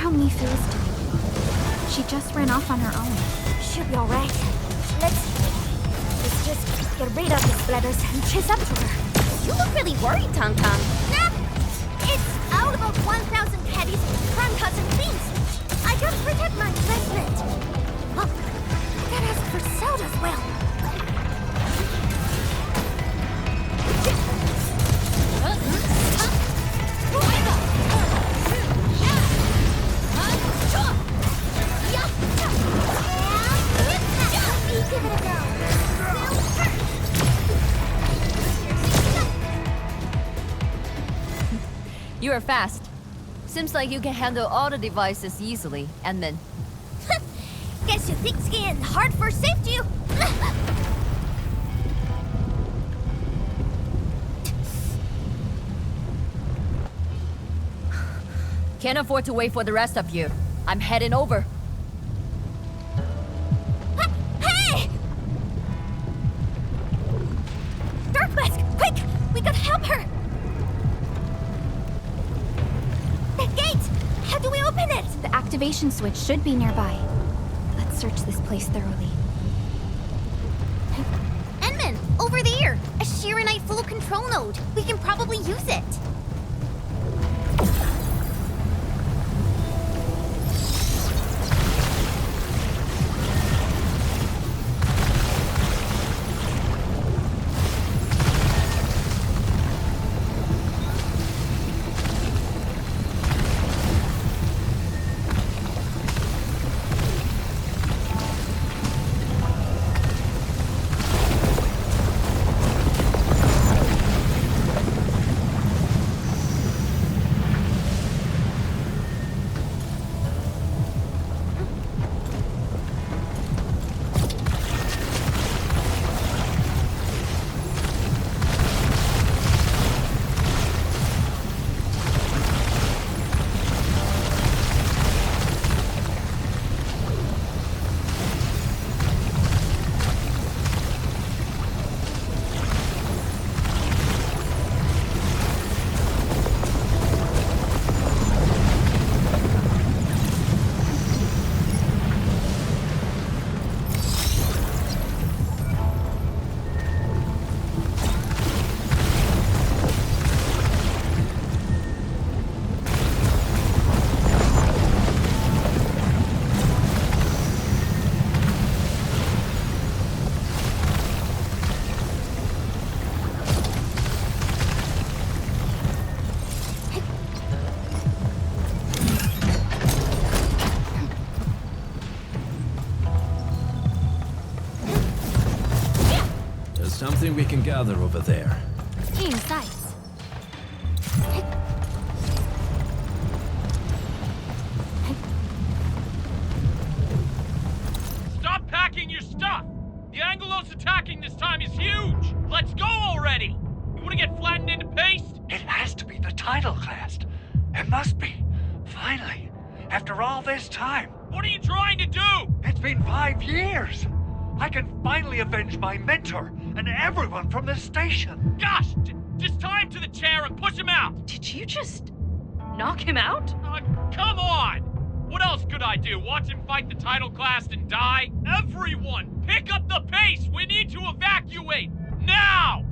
S4: how Mifu is doing. She just ran off on her own.
S3: She'll be alright. Let's just get rid of the splatters and chase up to her. You look really worried, Tangtang. Nah, it's all about 1,000 caddies, crankas, and things. I gotta protect my investment. Oh, I gotta ask for salt as well. Give it a go.
S1: You are fast. Seems like you can handle all the devices easily, and then...
S3: Guess you think skiing hard for safety.
S1: Can't afford to wait for the rest of you. I'm heading over.
S3: Hey! Dark Mask, quick! We gotta help her! The gate! How do we open it?
S4: The activation switch should be nearby. Let's search this place thoroughly.
S3: Enman, over there! A Shiranite flow control node. We can probably use it.
S15: Something we can gather over there.
S3: Keen sights.
S17: Stop packing your stuff! The Angelos attacking this time is huge! Let's go already! You wanna get flattened into paste?
S18: It has to be the title class. It must be. Finally. After all this time.
S17: What are you trying to do?
S18: It's been 5 years. I can finally avenge my mentor and everyone from this station.
S17: Gosh! Just tie him to the chair and push him out!
S11: Did you just knock him out?
S17: Come on! What else could I do? Watch him fight the title class and die? Everyone, pick up the pace! We need to evacuate! Now!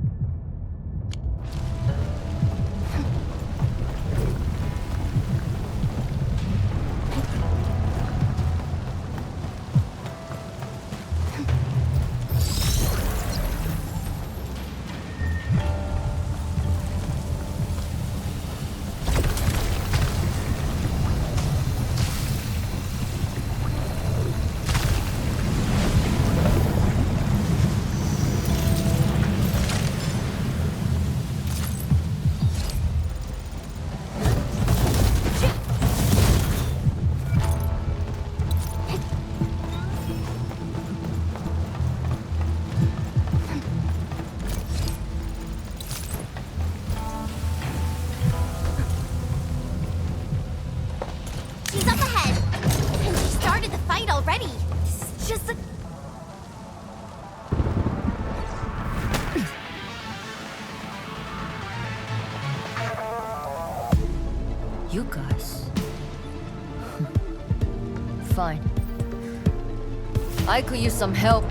S1: You guys. fine. I could use some help.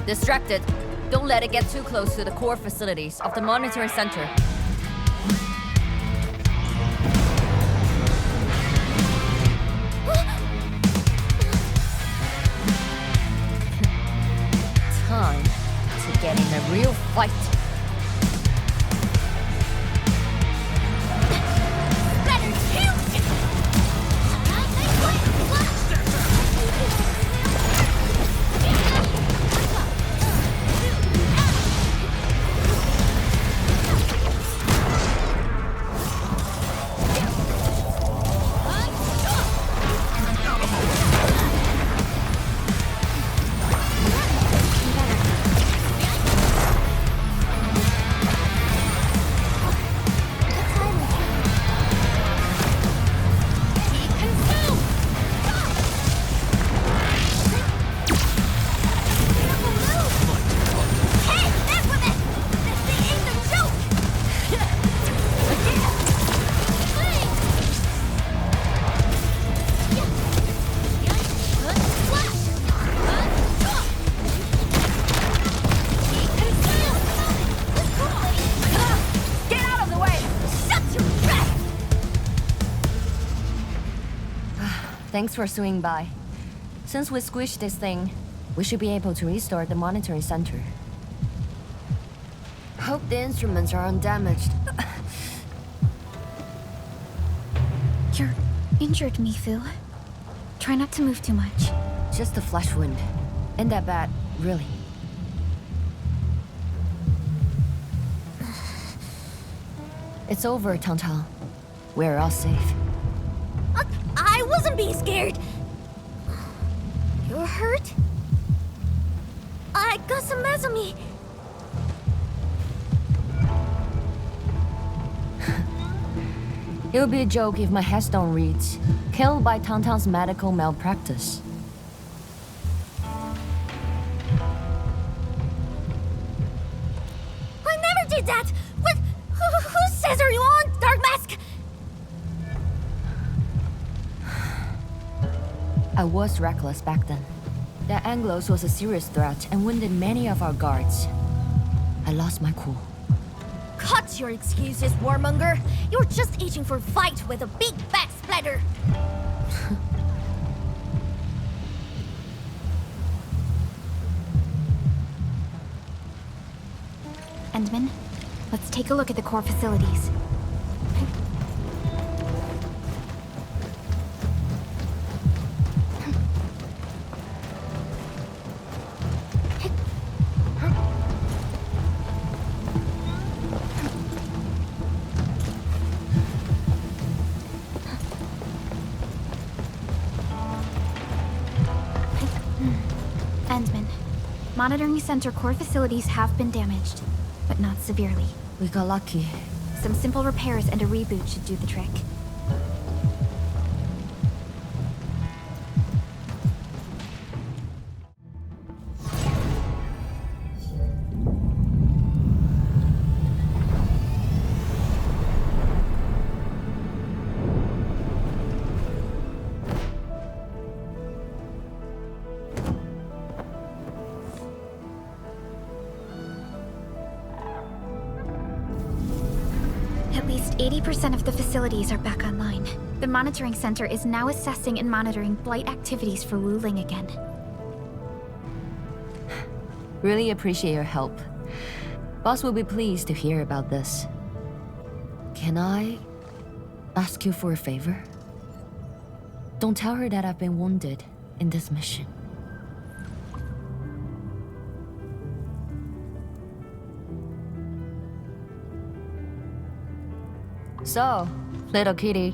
S1: Distracted. Don't let it get too close to the core facilities of the monitoring center. Time to get in a real fight. Thanks for swinging by. Since we squished this thing, we should be able to restart the monitoring center. Hope the instruments are undamaged.
S4: You're injured, Mifu. Try not to move too much.
S1: Just a flesh wound. Ain't that bad, really. It's over, Tangtang. We're all safe.
S3: I wasn't being scared. You're hurt? I got some meds on me.
S1: It would be a joke if my headstone reads, "Killed by Tangtang's medical malpractice."
S3: I never did that! What? Whose says are you on, Dark Mask?
S1: I was reckless back then. That Anglos was a serious threat and wounded many of our guards. I lost my cool.
S3: Cut your excuses, warmonger. You're just itching for a fight with a big back splatter.
S4: Endman, let's take a look at the core facilities. Endman, monitoring center core facilities have been damaged, but not severely.
S1: We got lucky.
S4: Some simple repairs and a reboot should do the trick. At least 80% of the facilities are back online. The monitoring center is now assessing and monitoring blight activities for Wu Ling again.
S1: Really appreciate your help. Boss will be pleased to hear about this. Can I ask you for a favor? Don't tell her that I've been wounded in this mission. So, little kitty,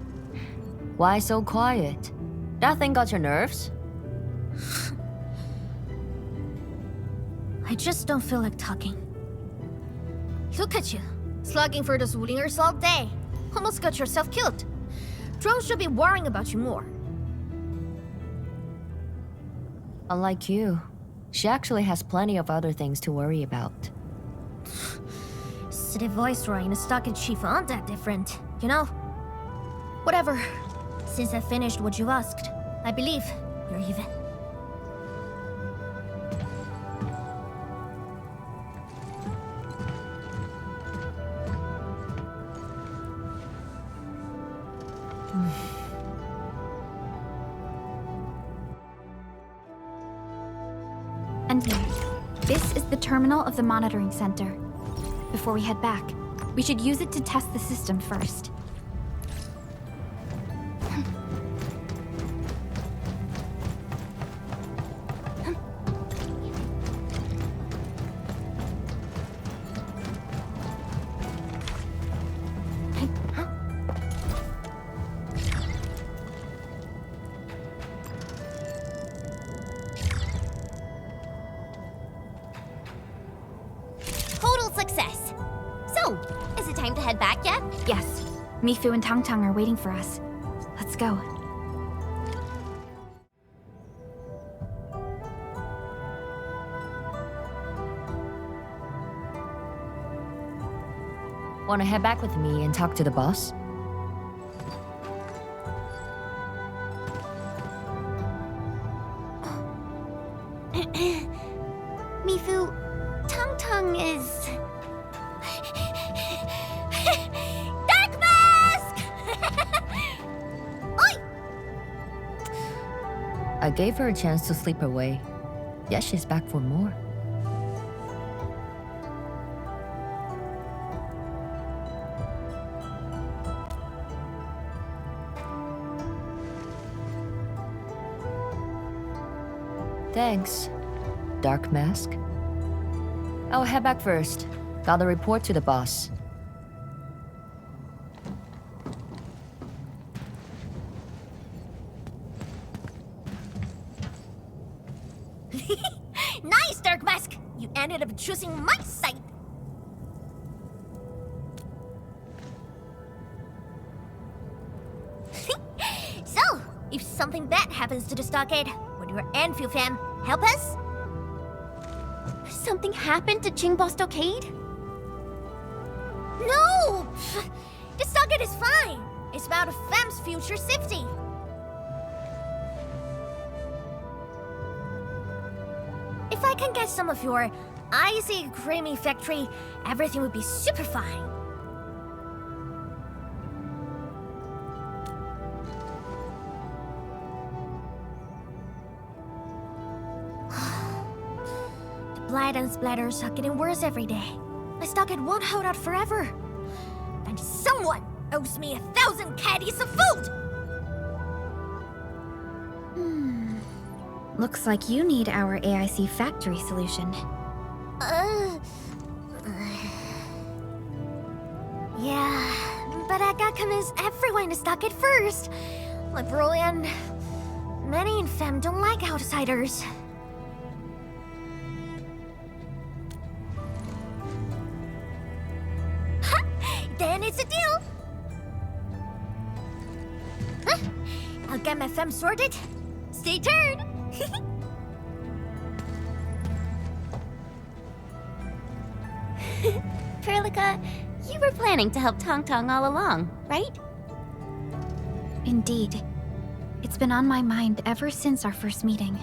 S1: why so quiet? That thing got your nerves?
S3: I just don't feel like talking. Look at you, slugging for those Wulingers all day. Almost got yourself killed. Zhuang should be worrying about you more.
S1: Unlike you, she actually has plenty of other things to worry about.
S3: City Viceroy and a stocky chief aren't that different, you know? Whatever. Since I finished what you asked, I believe you're even.
S4: And here. This is the terminal of the monitoring center. Before we head back, we should use it to test the system first. Yes. Mifu and Tangtang are waiting for us. Let's go.
S1: Wanna head back with me and talk to the boss?
S3: Mifu, Tangtang is... Dark Mask! Oi!
S1: I gave her a chance to sleep away. Yet she's back for more. Thanks, Dark Mask. I'll head back first. Gotta report to the boss.
S3: Nice, Dark Mask! You ended up choosing my side. So, if something bad happens to the stockade, would your Endfield fam help us? Something happened to Jing Stockade? No! The stockade is fine. It's about a fam's future safety. If I can get some of your icy, creamy factory, everything would be super fine. The blight and splatters are getting worse every day. My stockade won't hold out forever. And someone owes me 1,000 caddies of food!
S4: Looks like you need our AIC factory solution.
S3: Yeah, but I gotta convince everyone to stockade first. Like Broly and many in fam don't like outsiders. Then it's a deal. I'll get my fam sorted. Stay tuned.
S7: Perlica, you were planning to help Tangtang all along, right?
S4: Indeed. It's been on my mind ever since our first meeting.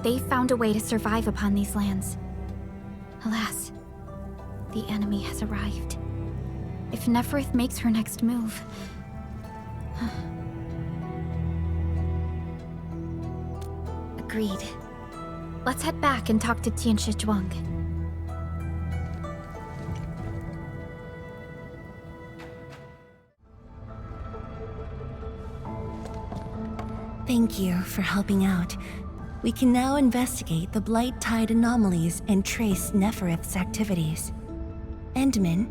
S4: They found a way to survive upon these lands. Alas, the enemy has arrived. If Neferith makes her next move... Agreed. Let's head back and talk to Zhuang.
S9: Thank you for helping out. We can now investigate the Blight Tide anomalies and trace Neferith's activities. Endman,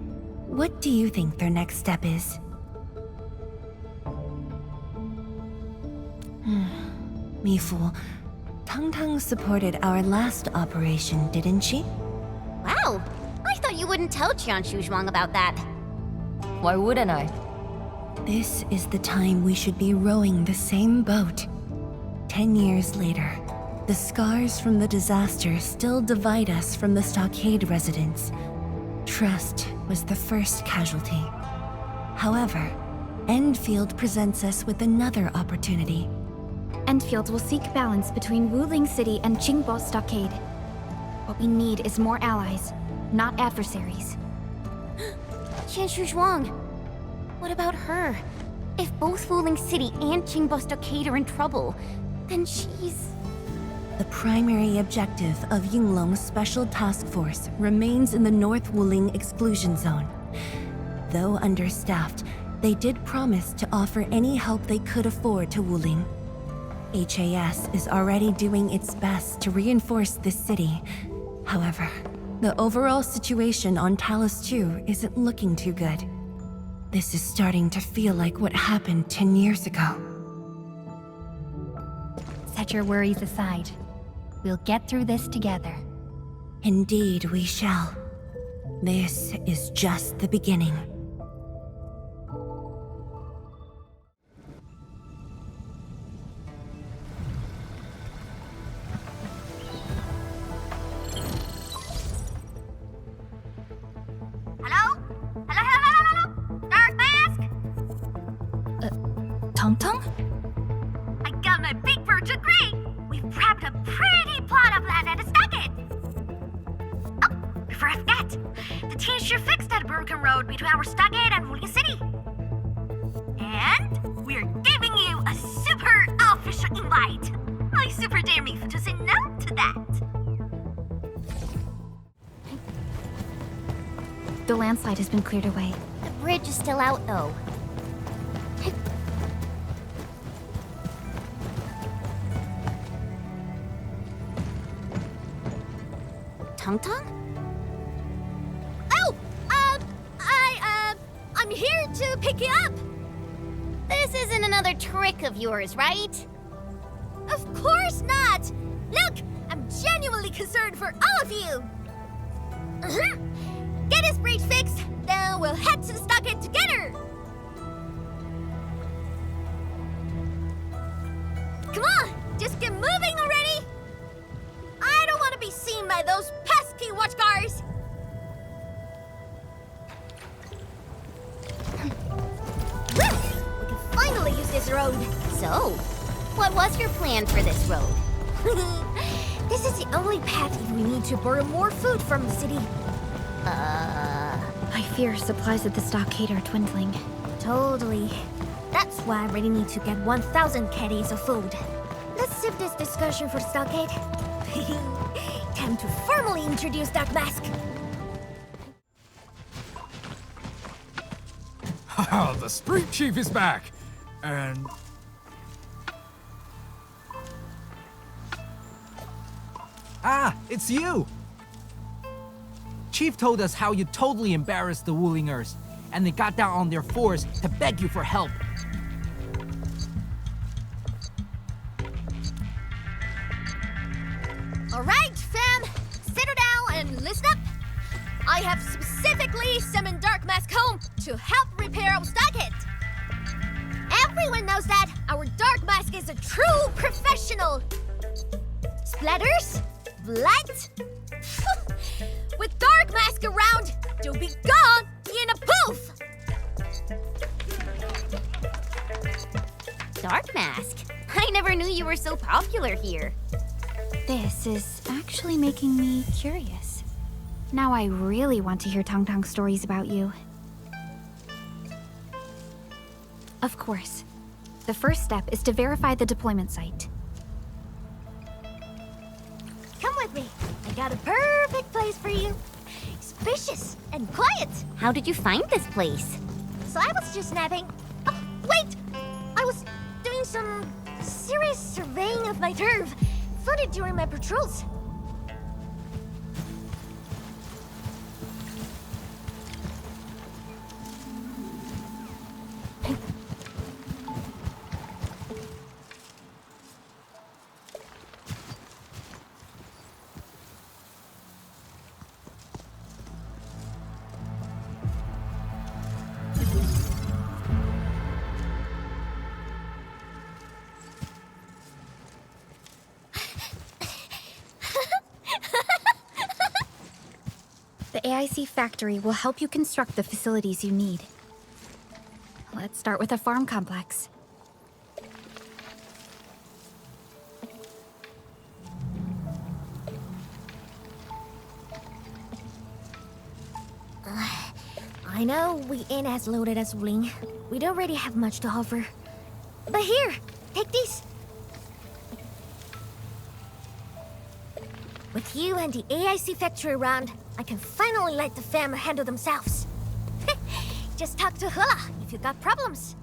S9: what do you think their next step is? Mifu, Tangtang supported our last operation, didn't she?
S7: Wow! I thought you wouldn't tell Jon Xu about that.
S1: Why wouldn't I?
S9: This is the time we should be rowing the same boat. 10 years later, the scars from the disaster still divide us from the stockade residents. Trust was the first casualty. However, Endfield presents us with another opportunity.
S4: Endfield will seek balance between Wuling City and Qingbo Stockade. What we need is more allies, not adversaries.
S7: Zhuang. What about her? If both Wuling City and Qingbo Stockade are in trouble, then she's...
S9: The primary objective of Yinglong's Special Task Force remains in the North Wuling Exclusion Zone. Though understaffed, they did promise to offer any help they could afford to Wuling. HAS is already doing its best to reinforce this city. However, the overall situation on Talus 2 isn't looking too good. This is starting to feel like what happened 10 years ago.
S4: Set your worries aside. We'll get through this together.
S9: Indeed, we shall. This is just the beginning.
S4: Tangtang?
S7: I got my big bird to grade! We've prepped a pretty plot of land at a stockade! Oh, before I forget, the team sure fixed that broken road between our stockade and Wuling City. And we're giving you a super official invite! I super dare me to say no to that!
S4: The landslide has been cleared away.
S3: The bridge is still out, though.
S7: Tangtang?
S3: Oh! I'm here to pick you up! This isn't another trick of yours, right? Of course not! Look! I'm genuinely concerned for all of you! Get this bridge fixed, then we'll head to the stockade together! Come on! Just get moving already! I don't want to be seen by those pesky watchguards! We can finally use this road!
S7: So, what was your plan for this road?
S3: This is the only path if we need to borrow more food from the city.
S4: I fear supplies at the stockade are dwindling.
S3: Totally. That's why I really need to get 1,000 caddies of food. Let's save this discussion for the stockade. Time to formally introduce Dark Mask.
S19: Haha, the street chief is back! And...
S16: Ah, it's you! Chief told us how you totally embarrassed the Wulingers, and they got down on their fours to beg you for help.
S3: Alright, fam! Settle down and listen up! I have specifically summoned Dark Mask home to help repair our stockade. Everyone knows that our Dark Mask is a true professional. Splatters? Blight? With Dark Mask around, you'll be gone in a poof!
S7: Dark Mask? I never knew you were so popular here.
S4: This is actually making me curious. Now I really want to hear Tangtang stories about you. Of course. The first step is to verify the deployment site.
S3: Come with me. I got a perfect place for you. Spacious and quiet.
S7: How did you find this place?
S3: So I was just napping. Oh, wait! I was doing some serious surveying of my turf. Found it during my patrols.
S4: The AIC factory will help you construct the facilities you need. Let's start with a farm complex.
S3: I know we ain't as loaded as Ling. We don't really have much to offer. But here, take these. With you and the AIC factory around, I can finally let the fam handle themselves. Just talk to Hula if you got problems.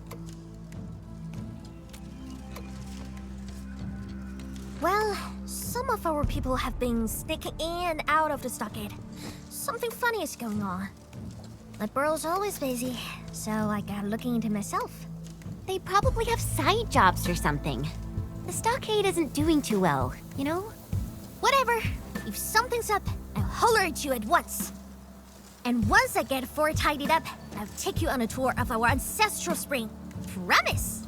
S3: Well, some of our people have been sneaking in and out of the stockade. Something funny is going on. My burrow's always busy, so I got looking into myself.
S7: They probably have side jobs or something. The stockade isn't doing too well, you know?
S3: Whatever. If something's up, I'll holler at you at once. And once I get fort tidied up, I'll take you on a tour of our ancestral spring. Promise!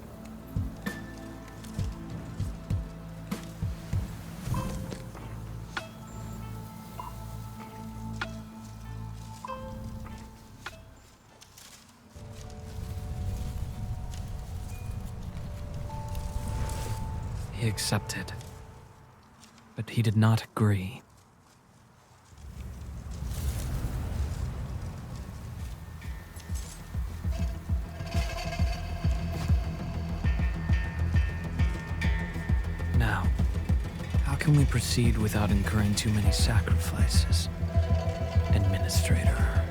S16: He accepted, but he did not agree. Now, how can we proceed without incurring too many sacrifices? Administrator.